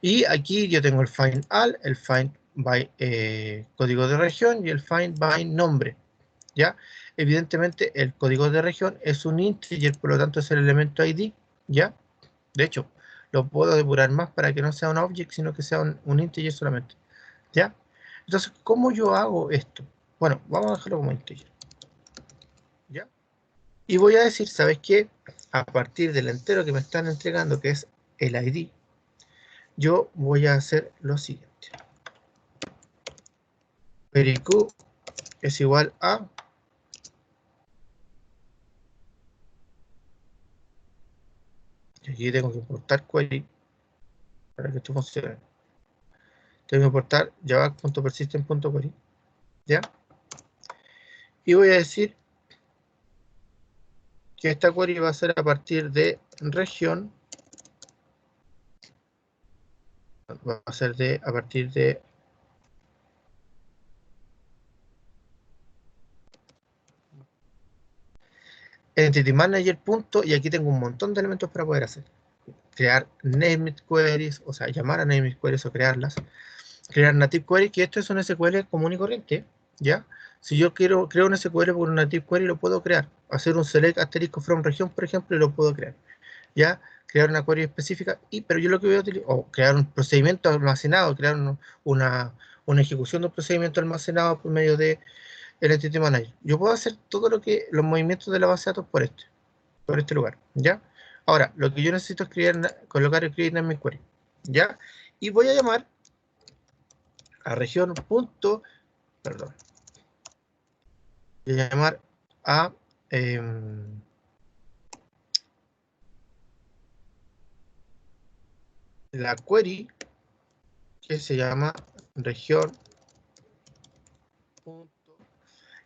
Y aquí yo tengo el find all, el find by código de región y el find by nombre. ¿Ya? Evidentemente el código de región es un integer, por lo tanto es el elemento ID. ¿Ya? De hecho, lo puedo depurar más para que no sea un object, sino que sea un integer solamente. ¿Ya? Entonces, ¿cómo yo hago esto? Bueno, vamos a dejarlo como integer. ¿Ya? Y voy a decir, ¿sabes qué? A partir del entero que me están entregando, que es el ID, yo voy a hacer lo siguiente. Query es igual a y aquí tengo que importar query para que esto funcione. Tengo que importar java.persistent.query, ¿ya? Y voy a decir que esta query va a ser a partir de región, va a ser a partir de entity manager punto, y aquí tengo un montón de elementos para poder hacer. Crear named queries, o sea, llamar a named queries o crearlas. crear native query, que esto es un SQL común y corriente, ¿ya? Si yo quiero crear un SQL por un native query, lo puedo crear. Hacer un select asterisco from región, por ejemplo, y lo puedo crear, ¿ya? Crear una query específica, pero yo lo que voy a utilizar, o crear un procedimiento almacenado, crear una ejecución de un procedimiento almacenado por medio de el Entity Manager. Yo puedo hacer todo los movimientos de la base de datos por este lugar, ¿ya? Ahora, lo que yo necesito es colocar el create name query, ¿ya? Y voy a llamar a región punto, perdón, voy a llamar a la query que se llama región punto,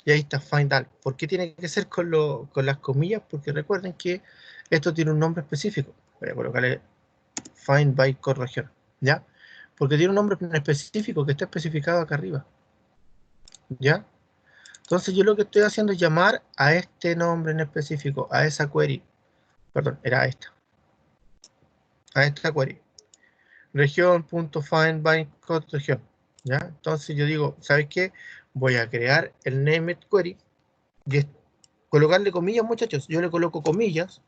y ahí está find all. ¿Por qué tiene que ser con las comillas? Porque recuerden que esto tiene un nombre específico. Voy a colocarle find by región, ¿ya? Porque tiene un nombre específico que está especificado acá arriba, ¿ya? Entonces yo lo que estoy haciendo es llamar a este nombre en específico, a esa query, perdón, era esta, a esta query, región.findByCodeRegión, ¿ya? Entonces yo digo, ¿sabes qué? Voy a crear el named query y colocarle comillas, muchachos. Yo le coloco comillas,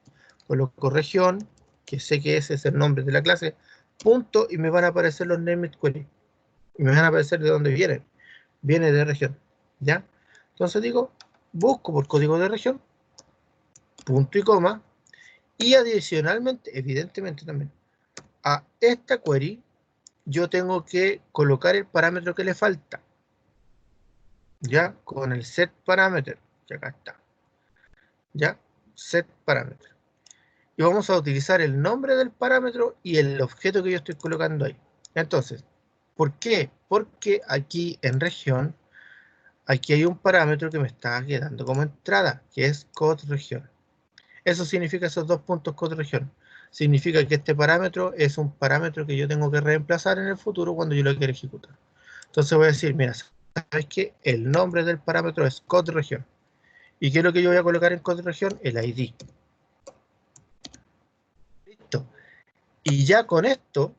coloco región, que sé que ese es el nombre de la clase, punto, y me van a aparecer los named query. Y me van a aparecer de dónde vienen. Viene de región, ¿ya? Entonces digo, busco por código de región, punto y coma, y adicionalmente, evidentemente también, a esta query, yo tengo que colocar el parámetro que le falta, ¿ya? Con el set parameter, que acá está, ¿ya? Set parameter. Y vamos a utilizar el nombre del parámetro y el objeto que yo estoy colocando ahí. Entonces, ¿por qué? Porque aquí en región, aquí hay un parámetro que me está quedando como entrada, que es code región. Eso significa esos dos puntos code región. Significa que este parámetro es un parámetro que yo tengo que reemplazar en el futuro cuando yo lo quiera ejecutar. Entonces voy a decir, mira, ¿sabes qué? El nombre del parámetro es code región. ¿Y qué es lo que yo voy a colocar en code región? El ID. Listo. Y ya con esto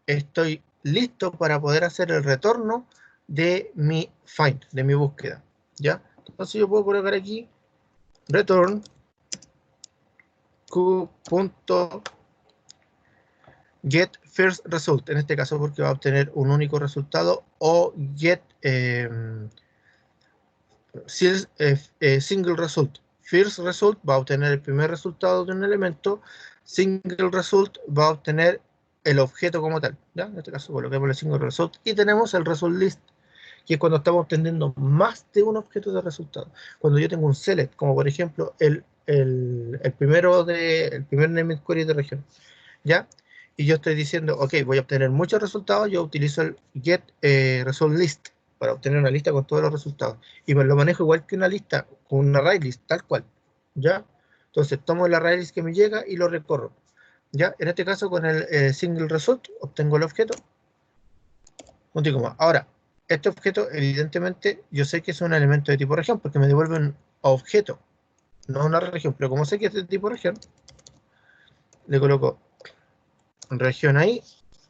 estoy listo para poder hacer el retorno de mi find, de mi búsqueda, ¿ya? Entonces yo puedo colocar aquí return q.get first result, en este caso porque va a obtener un único resultado, o get single result. First result va a obtener el primer resultado de un elemento, single result va a obtener el objeto como tal, ¿ya? En este caso coloquemos el single result y tenemos el result list, que es cuando estamos obteniendo más de un objeto de resultado. Cuando yo tengo un select, como por ejemplo el primer named query de región, ¿ya? Y yo estoy diciendo, ok, voy a obtener muchos resultados, yo utilizo el get result list para obtener una lista con todos los resultados. Y me lo manejo igual que una lista, con un array list, tal cual, ¿ya? Entonces tomo el array list que me llega y lo recorro, ¿ya? En este caso con el single result obtengo el objeto, un tico más. Ahora, este objeto evidentemente yo sé que es un elemento de tipo región porque me devuelve un objeto, no una región, pero como sé que es de tipo región, le coloco región ahí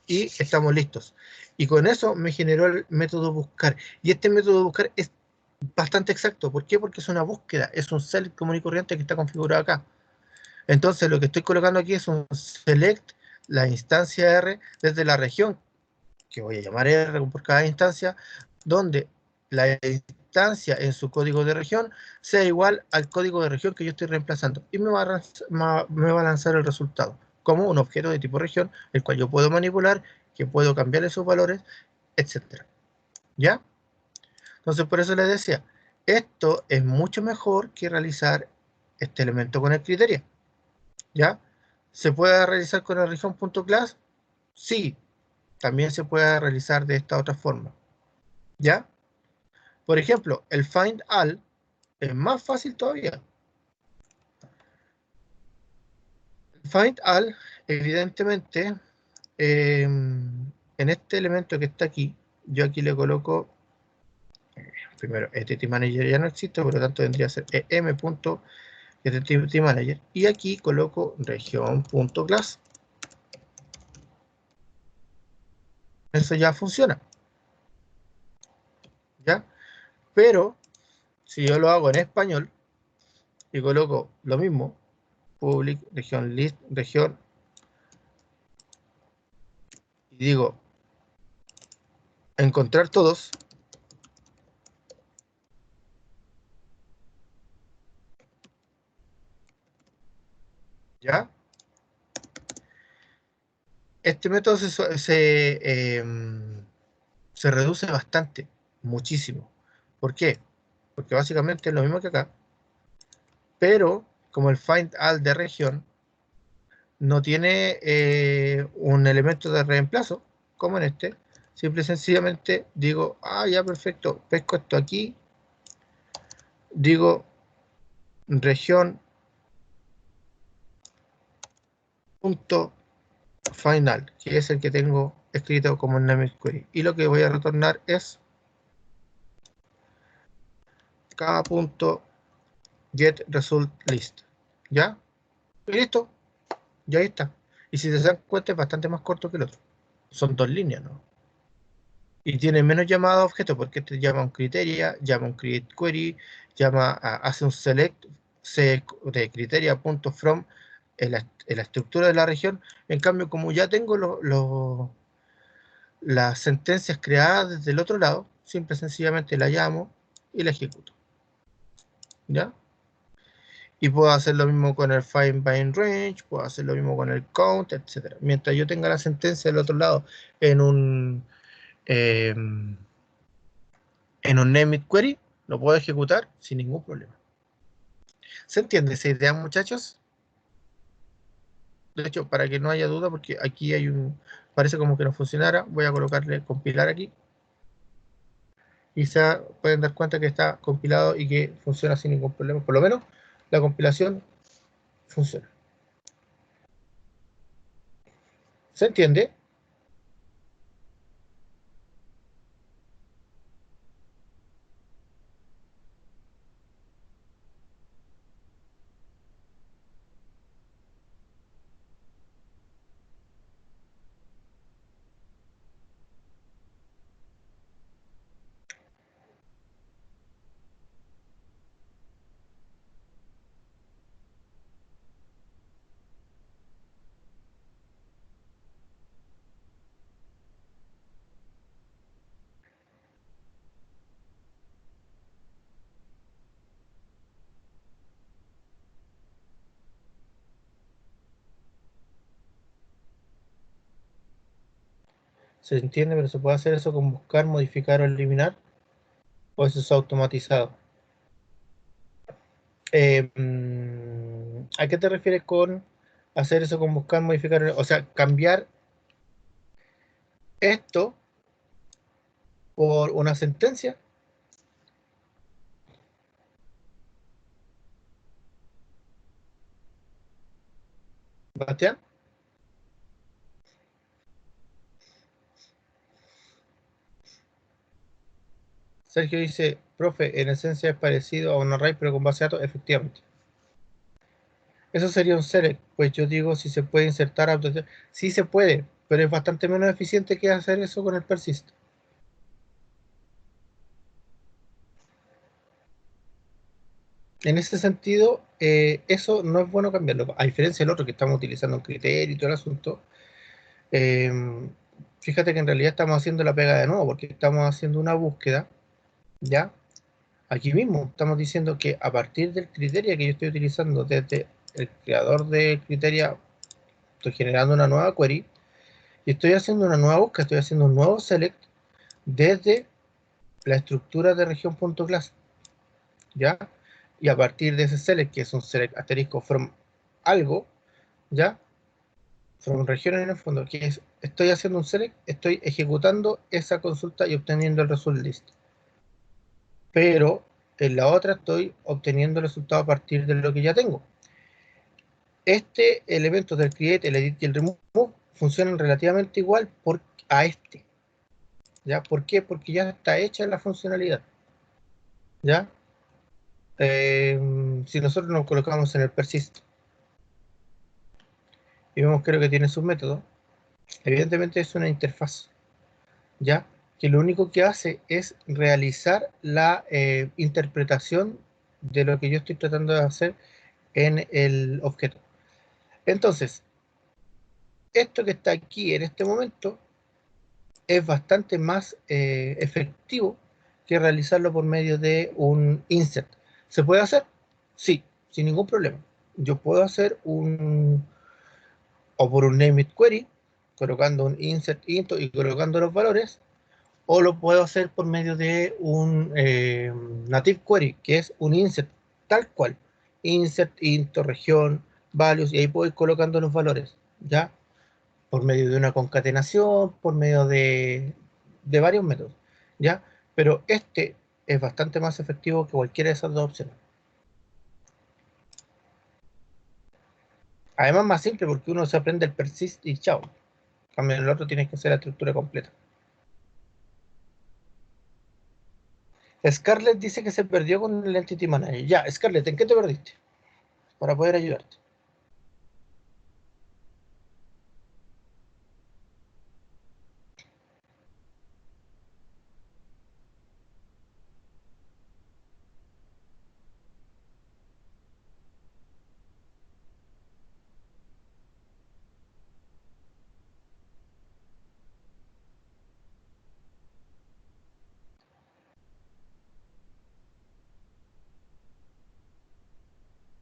y estamos listos. Y con eso me generó el método buscar. Y este método buscar es bastante exacto. ¿Por qué? Porque es una búsqueda, es un select común y corriente que está configurado acá. Entonces lo que estoy colocando aquí es un select, la instancia R, desde la región, que voy a llamar R por cada instancia, donde la instancia en su código de región sea igual al código de región que yo estoy reemplazando. Y me va a lanzar el resultado como un objeto de tipo región, el cual yo puedo manipular, que puedo cambiar esos valores, etcétera. ¿Ya? Entonces, por eso les decía, esto es mucho mejor que realizar este elemento con el criterio. ¿Ya? ¿Se puede realizar con el región.class? Sí, también se puede realizar de esta otra forma. ¿Ya? Por ejemplo, el find all es más fácil todavía. Find all, evidentemente, en este elemento que está aquí, yo aquí le coloco, primero, Entity Manager ya no existe, por lo tanto tendría que ser em.entity Manager, y aquí coloco región.class. Eso ya funciona, ¿ya? Pero si yo lo hago en español y coloco lo mismo, public, región list, región, y digo encontrar todos, ¿ya? Este método se reduce bastante, muchísimo. ¿Por qué? Porque básicamente es lo mismo que acá, pero como el find all de región no tiene un elemento de reemplazo, como en este, simple y sencillamente digo, ah, ya perfecto, pesco esto aquí, digo región punto final, que es el que tengo escrito como name query, y lo que voy a retornar es k.get result list, ¿ya? Y listo, ya ahí está. Y si se dan cuenta es bastante más corto que el otro, son dos líneas, ¿no? Y tiene menos llamada a objeto porque este llama un criteria, llama un create query, hace un select de criteria.from en la estructura de la región. En cambio, como ya tengo las sentencias creadas desde el otro lado, simple y sencillamente la llamo y la ejecuto, ¿ya? Y puedo hacer lo mismo con el find by range, puedo hacer lo mismo con el count, etcétera. Mientras yo tenga la sentencia del otro lado en un eh, name it query, lo puedo ejecutar sin ningún problema. ¿Se entiende esa idea, muchachos? De hecho, para que no haya duda, porque aquí hay parece como que no funcionara, voy a colocarle compilar aquí y se pueden dar cuenta que está compilado y que funciona sin ningún problema. Por lo menos la compilación funciona. ¿Se entiende? Se entiende, pero se puede hacer eso con buscar, modificar o eliminar, o eso es automatizado. ¿A qué te refieres con hacer eso con buscar, modificar? O sea, cambiar esto por una sentencia, Bastián. Sergio dice, profe, en esencia es parecido a un array, pero con base de datos, efectivamente. Eso sería un select, pues yo digo si se puede insertar, sí se puede, pero es bastante menos eficiente que hacer eso con el persist. En ese sentido, eso no es bueno cambiarlo, a diferencia del otro que estamos utilizando un criterio y todo el asunto. eh, Fíjate que en realidad estamos haciendo la pega de nuevo, porque estamos haciendo una búsqueda, ¿ya? Aquí mismo estamos diciendo que a partir del criterio que yo estoy utilizando desde el creador de criteria, estoy generando una nueva query y estoy haciendo una nueva búsqueda, estoy haciendo un nuevo select desde la estructura de región.class, ¿ya? Y a partir de ese select, que es un select asterisco from algo, ¿ya? From región en el fondo, que es, estoy haciendo un select, estoy ejecutando esa consulta y obteniendo el result list. Pero en la otra estoy obteniendo el resultado a partir de lo que ya tengo. Este elemento del create, el edit y el remove funcionan relativamente igual a este, ¿ya? ¿Por qué? Porque ya está hecha la funcionalidad, ¿ya? Si nosotros nos colocamos en el persist y vemos que lo que tiene su método, evidentemente es una interfaz, ¿ya? Que lo único que hace es realizar la interpretación de lo que yo estoy tratando de hacer en el objeto. Entonces, esto que está aquí en este momento es bastante más efectivo que realizarlo por medio de un insert. ¿Se puede hacer? Sí, sin ningún problema. Yo puedo hacer o por un name it query, colocando un insert into y colocando los valores, o lo puedo hacer por medio de un native query, que es un insert tal cual. Insert into región, values, y ahí puedo ir colocando los valores, ¿ya? Por medio de una concatenación, por medio de varios métodos, ¿ya? Pero este es bastante más efectivo que cualquiera de esas dos opciones. Además, más simple porque uno se aprende el persist y chao. También el otro tienes que hacer la estructura completa. Scarlett dice que se perdió con el Entity Manager. Ya, Scarlett, ¿en qué te perdiste? Para poder ayudarte.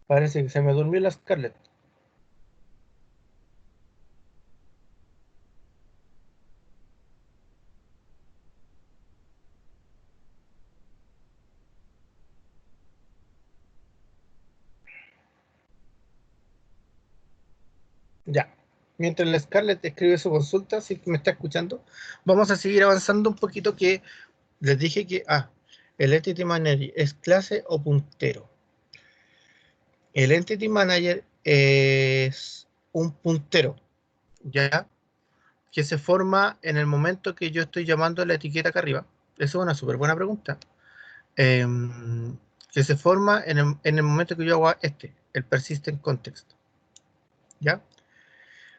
Parece que se me durmió la Scarlett. Ya. Mientras la Scarlett escribe su consulta, si me está escuchando, vamos a seguir avanzando un poquito que les dije que, el Entity Manager es clase o puntero. El Entity Manager es un puntero, ¿ya? Que se forma en el momento que yo estoy llamando la etiqueta acá arriba. Esa es una súper buena pregunta. Que se forma en el momento que yo hago el persistent context, ¿ya?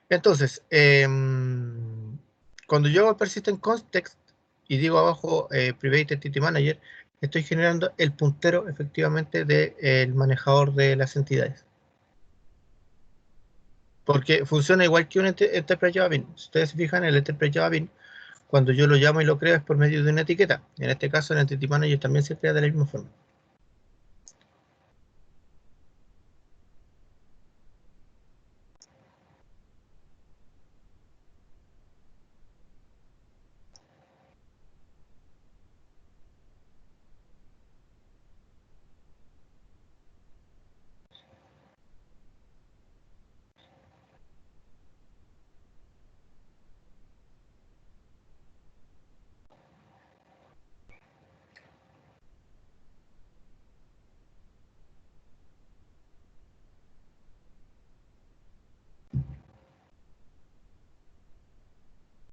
Entonces, cuando yo hago el persistent context y digo abajo private entity manager, estoy generando el puntero efectivamente del manejador de las entidades. Porque funciona igual que un Enterprise Java Bean. Si ustedes se fijan, el Enterprise Java Bean, cuando yo lo llamo y lo creo es por medio de una etiqueta. En este caso, el Entity Manager también se crea de la misma forma.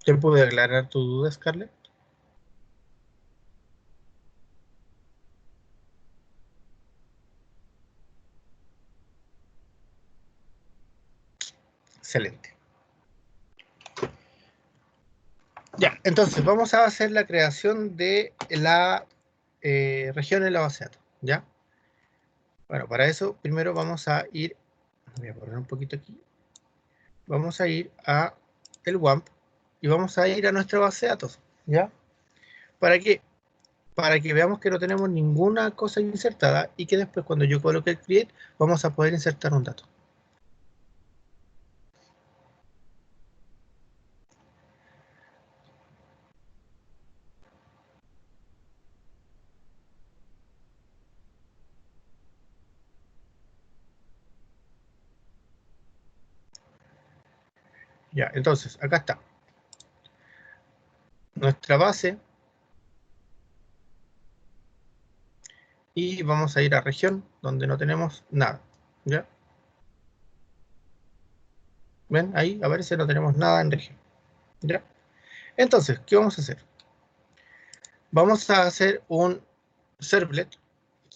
¿Te puede aclarar tu duda, Scarlett? Excelente. Ya, entonces vamos a hacer la creación de la región en la base de datos, ¿ya? Bueno, para eso primero vamos a ir, voy a poner un poquito aquí, vamos a ir a el WAMP y vamos a ir a nuestra base de datos, ¿ya? ¿Para qué? Para que veamos que no tenemos ninguna cosa insertada y que después cuando yo coloque el create vamos a poder insertar un dato. Ya, entonces acá está nuestra base y vamos a ir a región donde no tenemos nada, ¿ya? ¿Ven? Ahí aparece no tenemos nada en región, ¿ya? Entonces, ¿qué vamos a hacer? Vamos a hacer un servlet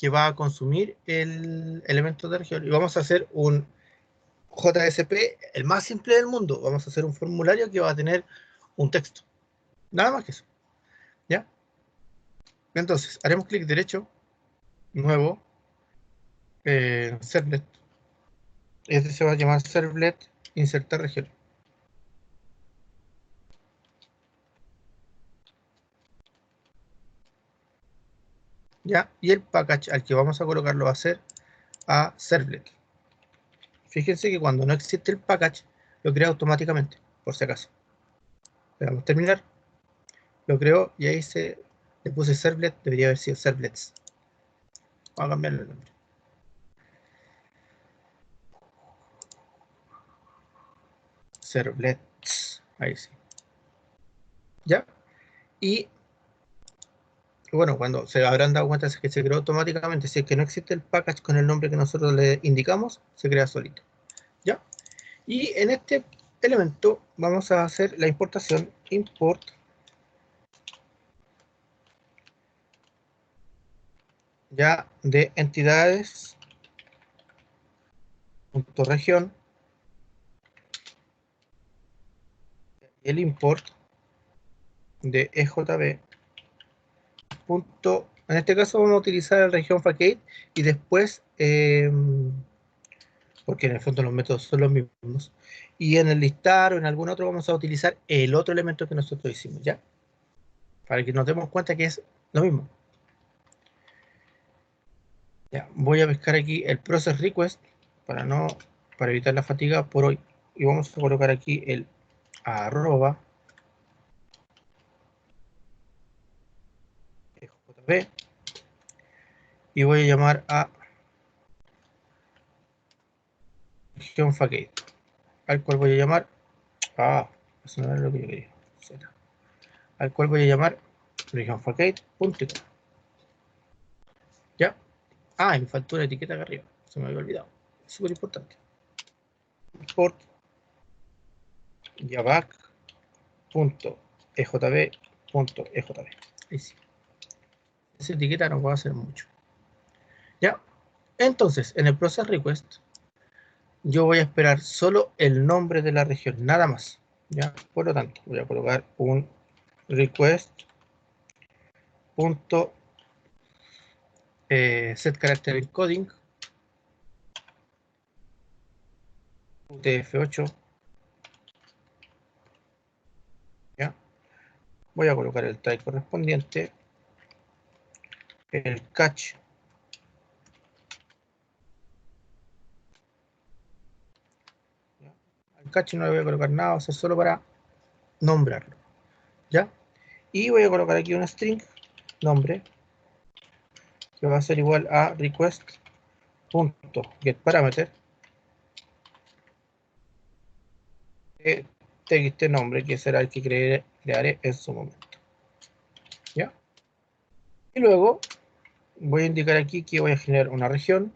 que va a consumir el elemento de región y vamos a hacer un JSP, el más simple del mundo. Vamos a hacer un formulario que va a tener un texto. Nada más que eso. ¿Ya? Entonces, haremos clic derecho, nuevo, servlet. Este se va a llamar servlet, insertar región. ¿Ya? Y el package al que vamos a colocarlo va a ser a servlet. Fíjense que cuando no existe el package, lo crea automáticamente, por si acaso. Le damos terminar, lo creó y ahí le puse servlet, debería haber sido servlets. Vamos a cambiarle el nombre. Servlets, ahí sí. ¿Ya? Y bueno, cuando se habrán dado cuenta es que se creó automáticamente. Si es que no existe el package con el nombre que nosotros le indicamos, se crea solito. ¿Ya? Y en este elemento vamos a hacer la importación import ya de entidades punto región, y el import de EJB punto, en este caso vamos a utilizar la región facade y después porque en el fondo los métodos son los mismos, y en el listar o en algún otro vamos a utilizar el otro elemento que nosotros hicimos, ¿ya? Para que nos demos cuenta que es lo mismo. Ya, voy a pescar aquí el process request para evitar la fatiga por hoy, y vamos a colocar aquí el arroba jb y voy a llamar a región facade, al cual voy a llamar eso no era lo que yo quería, al cual voy a llamar región facade.com. ¿Ya? Y me faltó una etiqueta acá arriba, se me había olvidado, es súper importante. Import javac.ejb.ejb. Ahí sí. Esa etiqueta no puede hacer mucho. ¿Ya? Entonces, en el process request, yo voy a esperar solo el nombre de la región, nada más. ¿Ya? Por lo tanto, voy a colocar un request punto set character encoding UTF-8. ¿Ya? Voy a colocar el try correspondiente, el catch, ¿ya? Al catch no le voy a colocar nada, va a ser solo para nombrarlo, ¿ya? Y voy a colocar aquí un string nombre que va a ser igual a request.getParameter de txt nombre, que será el que crearé en su momento, ¿ya? Y luego voy a indicar aquí que voy a generar una región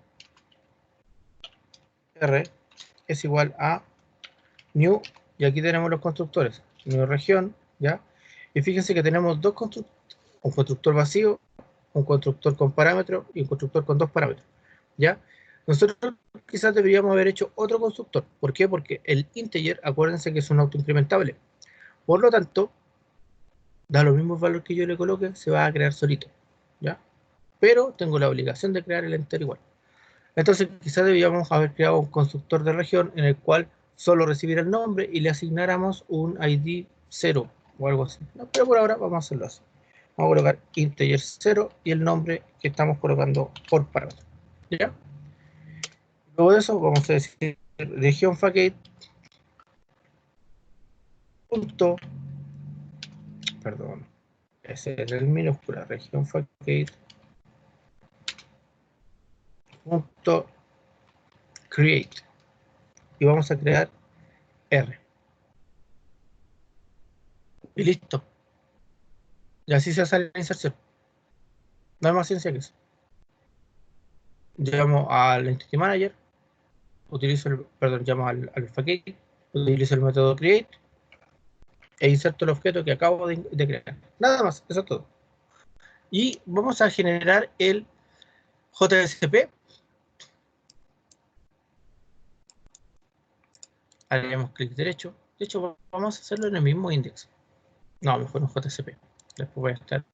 R es igual a new, y aquí tenemos los constructores, new región, ¿ya? Y fíjense que tenemos dos constructores, un constructor vacío, un constructor con parámetros y un constructor con dos parámetros, ¿ya? Nosotros quizás deberíamos haber hecho otro constructor. ¿Por qué? Porque el integer, acuérdense que es un autoincrementable. Por lo tanto, da los mismos valores que yo le coloque, se va a crear solito, ¿ya? Pero tengo la obligación de crear el enter igual. Entonces quizás deberíamos haber creado un constructor de región en el cual solo recibiera el nombre y le asignáramos un ID 0 o algo así. No, pero por ahora vamos a hacerlo así. Vamos a colocar integer 0 y el nombre que estamos colocando por parámetro, ¿ya? Luego de eso vamos a decir región facade punto, perdón, ese es el minúscula, región facade punto create, y vamos a crear R. Y listo. Y así se hace la inserción. No hay más ciencia que eso. Llamo al Entity Manager, llamo al facade, utilizo el método create e inserto el objeto que acabo de crear. Nada más, eso es todo. Y vamos a generar el JSP. Haremos clic derecho. De hecho, vamos a hacerlo en el mismo index. No, mejor un JSP. Después voy a estar,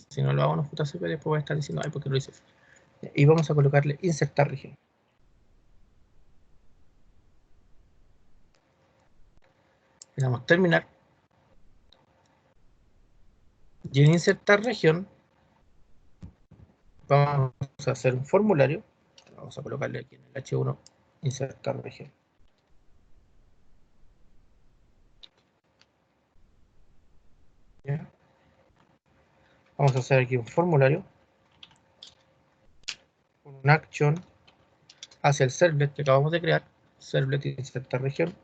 si no lo hago en JCP, después voy a estar diciendo, ay, ¿por qué lo hice? Y vamos a colocarle insertar región. Le damos terminar. Y en insertar región, vamos a hacer un formulario. Vamos a colocarle aquí en el H1, insertar región. ¿Ya? Vamos a hacer aquí un formulario con un action hacia el servlet que acabamos de crear. Servlet insertar región.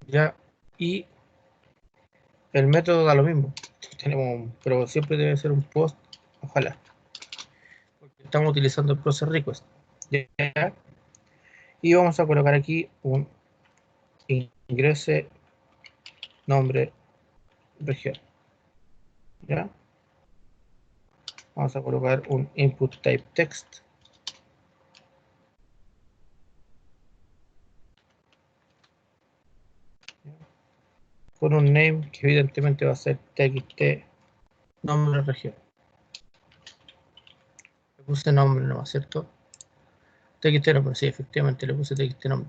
Ya, y el método da lo mismo. Tenemos, pero siempre debe ser un post, ojalá. Porque estamos utilizando el process request. ¿Ya? Y vamos a colocar aquí un ingrese nombre región. ¿Ya? Vamos a colocar un input type text. Con un name que evidentemente va a ser txt nombre región. Le puse nombre nomás, ¿cierto? Txt nombre, sí, efectivamente le puse txt nombre.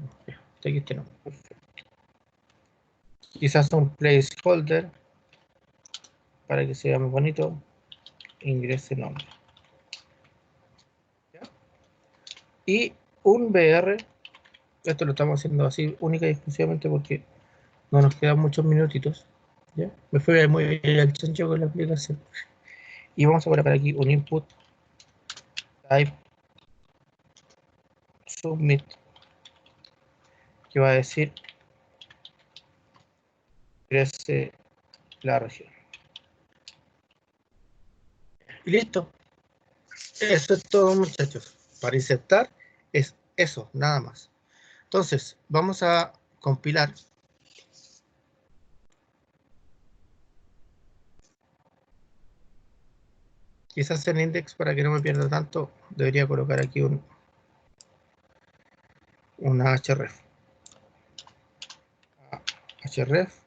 Txt nombre, perfecto. Quizás un placeholder para que sea más bonito. Ingrese nombre. ¿Ya? Y un BR, esto lo estamos haciendo así única y exclusivamente porque no nos quedan muchos minutitos. ¿Ya? Me fui muy bien al chancho con la aplicación. Y vamos a colocar aquí un input type submit que va a decir crece la región. Y listo. Eso es todo, muchachos. Para insertar es eso, nada más. Entonces, vamos a compilar. Quizás en index, para que no me pierda tanto, debería colocar aquí una href. Href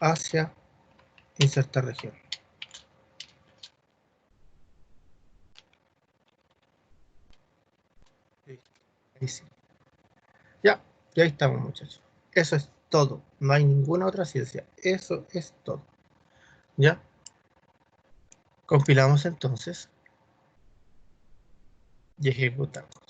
hacia insertar región. Ahí sí. Ya, ya estamos, muchachos. Eso es todo. No hay ninguna otra ciencia. Eso es todo. ¿Ya? Compilamos entonces y ejecutamos.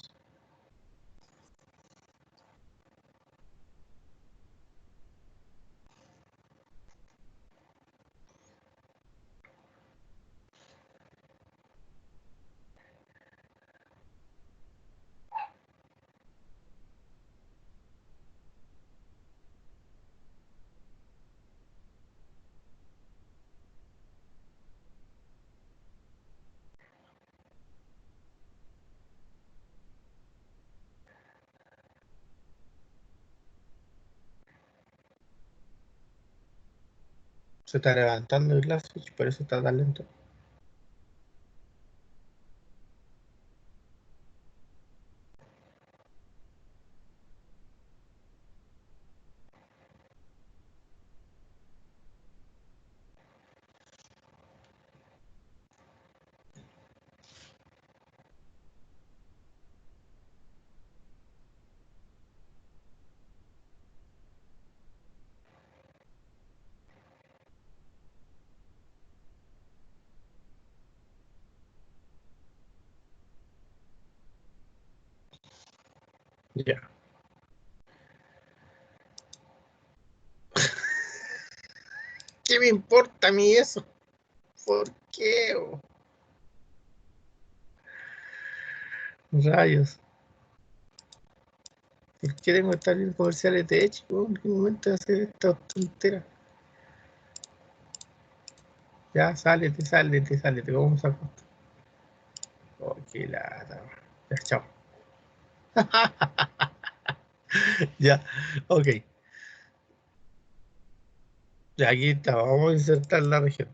Se está levantando el Glassfish, por eso está tan lento. Ya. ¿Qué me importa a mí eso? ¿Por qué? Rayos. ¿Por qué tengo que estar viendo comerciales de Edge? ¿En qué momento de hacer esta tontera? Ya, sálete, vamos a... Oh, qué lata. Ya, chao. Ya, ok. Ya, aquí está, vamos a insertar la región.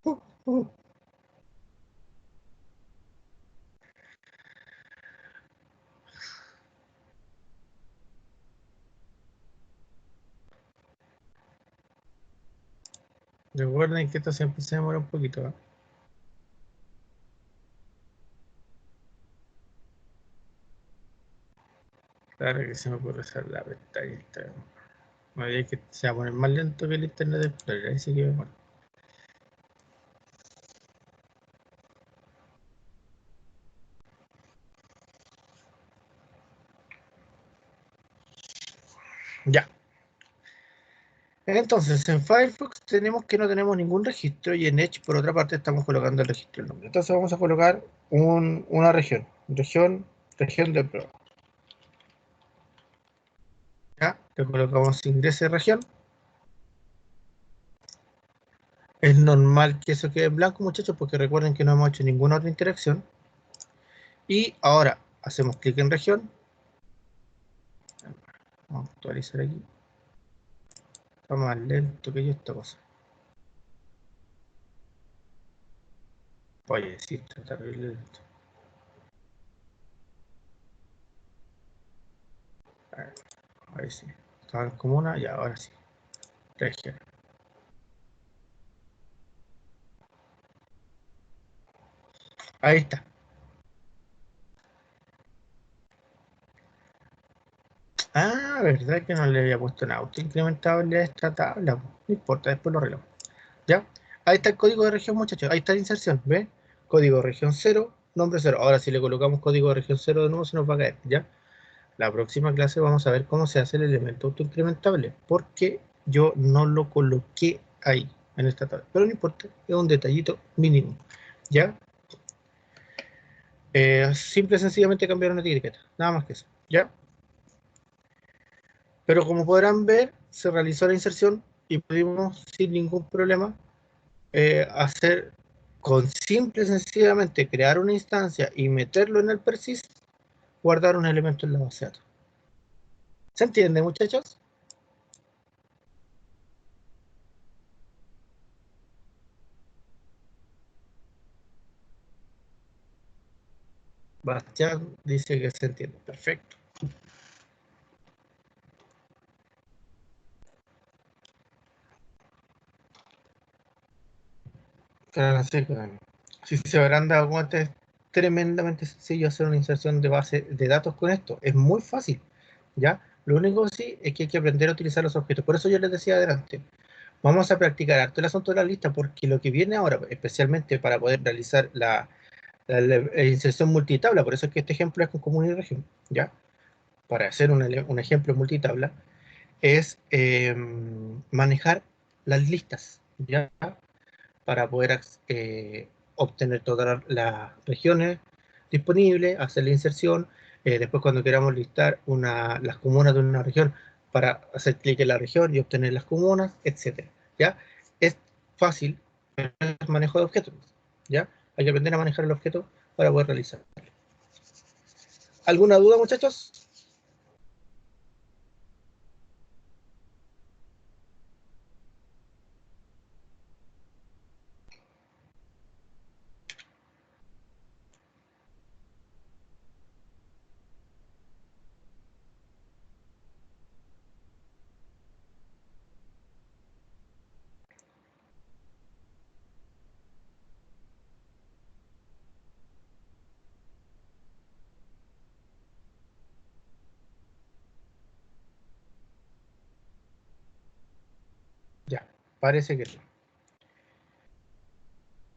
Uh, uh. Recuerden que esto siempre se demora un poquito, ¿eh? Claro que se me ocurre hacer la pestañita. Me voy que se va a poner más lento que el internet de Explorer, ahí sí que bueno. Ya. Entonces, en Firefox tenemos que no tenemos ningún registro y en Edge, por otra parte, estamos colocando el registro del nombre. Entonces vamos a colocar una región de prueba. Ya, le colocamos ingrese región. Es normal que eso quede en blanco, muchachos, porque recuerden que no hemos hecho ninguna otra interacción. Y ahora hacemos clic en región. Vamos a actualizar aquí. Está más lento que yo esta cosa. Oye, sí, está terrible lento. A ver, ahí sí. Estaba en comuna y ahora sí. Región. Ahí está. Ah, verdad que no le había puesto en auto incrementable a esta tabla. No importa, después lo arreglamos. ¿Ya? Ahí está el código de región, muchachos. Ahí está la inserción. ¿Ve? Código de región 0, nombre 0. Ahora, si le colocamos código de región 0 de nuevo, se nos va a caer. ¿Ya? La próxima clase vamos a ver cómo se hace el elemento autoincrementable. Porque yo no lo coloqué ahí, en esta tabla. Pero no importa, es un detallito mínimo. ¿Ya? Simple y sencillamente cambiar una etiqueta. Nada más que eso. ¿Ya? Pero como podrán ver, se realizó la inserción y pudimos sin ningún problema hacer con simple y sencillamente crear una instancia y meterlo en el persist, guardar un elemento en la base de datos. ¿Se entiende, muchachos? Bastián dice que se entiende. Perfecto. Claro, sí, claro. Si se habrán dado cuenta, es tremendamente sencillo hacer una inserción de base de datos con esto. Es muy fácil, ¿ya? Lo único sí es que hay que aprender a utilizar los objetos. Por eso yo les decía adelante, vamos a practicar harto el asunto de la lista, porque lo que viene ahora, especialmente para poder realizar la inserción multitabla, por eso es que este ejemplo es con común y región, ¿ya? Para hacer un ejemplo multitabla, es manejar las listas, ¿ya? Para poder obtener todas las regiones disponibles, hacer la inserción, después cuando queramos listar las comunas de una región, para hacer clic en la región y obtener las comunas, etcétera. ¿Ya? Es fácil el manejo de objetos, ¿ya? Hay que aprender a manejar el objeto para poder realizarlo. ¿Alguna duda, muchachos? Ya, parece que sí.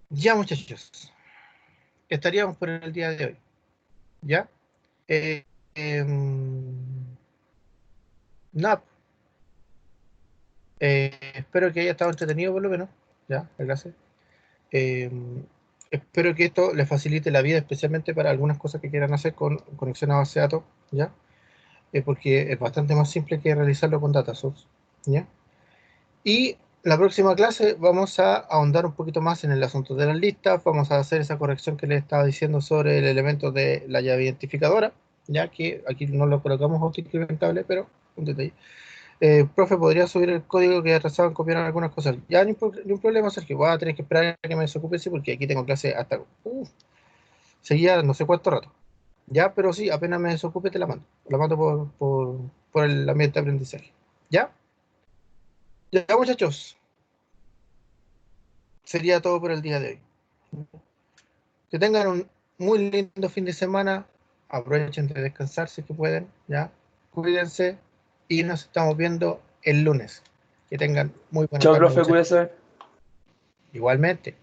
Ya, muchachos, estaríamos por el día de hoy, ¿ya? Eh, em, nada, espero que haya estado entretenido por lo menos, ¿ya? La clase. Eh, espero que esto les facilite la vida, especialmente para algunas cosas que quieran hacer con conexión a base de datos, ¿ya? Porque es bastante más simple que realizarlo con Datasource, ¿ya? Y la próxima clase vamos a ahondar un poquito más en el asunto de las listas, vamos a hacer esa corrección que les estaba diciendo sobre el elemento de la llave identificadora, ya que aquí no lo colocamos autoincrementable, pero un detalle. Profe, ¿podría subir el código que atrasaban, copiar algunas cosas? Ya, ni un problema, Sergio. Voy a tener que esperar a que me desocupe, sí, porque aquí tengo clase hasta, seguía no sé cuánto rato. Ya, pero sí, apenas me desocupe te la mando. La mando por el ambiente de aprendizaje. ¿Ya? Ya, muchachos. sería todo por el día de hoy. Que tengan un muy lindo fin de semana. Aprovechen de descansar si es que pueden, ¿ya? Cuídense y nos estamos viendo el lunes. Que tengan muy buena Chao, tarde, profe, muchachos. cuídese. Igualmente.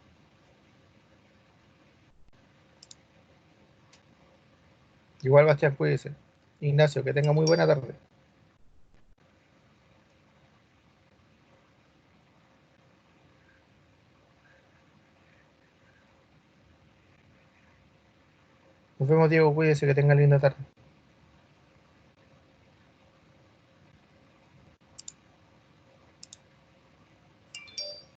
Igual, Bastián, cuídense. Ignacio, que tenga muy buena tarde. Nos vemos, Diego, cuídense, que tenga linda tarde.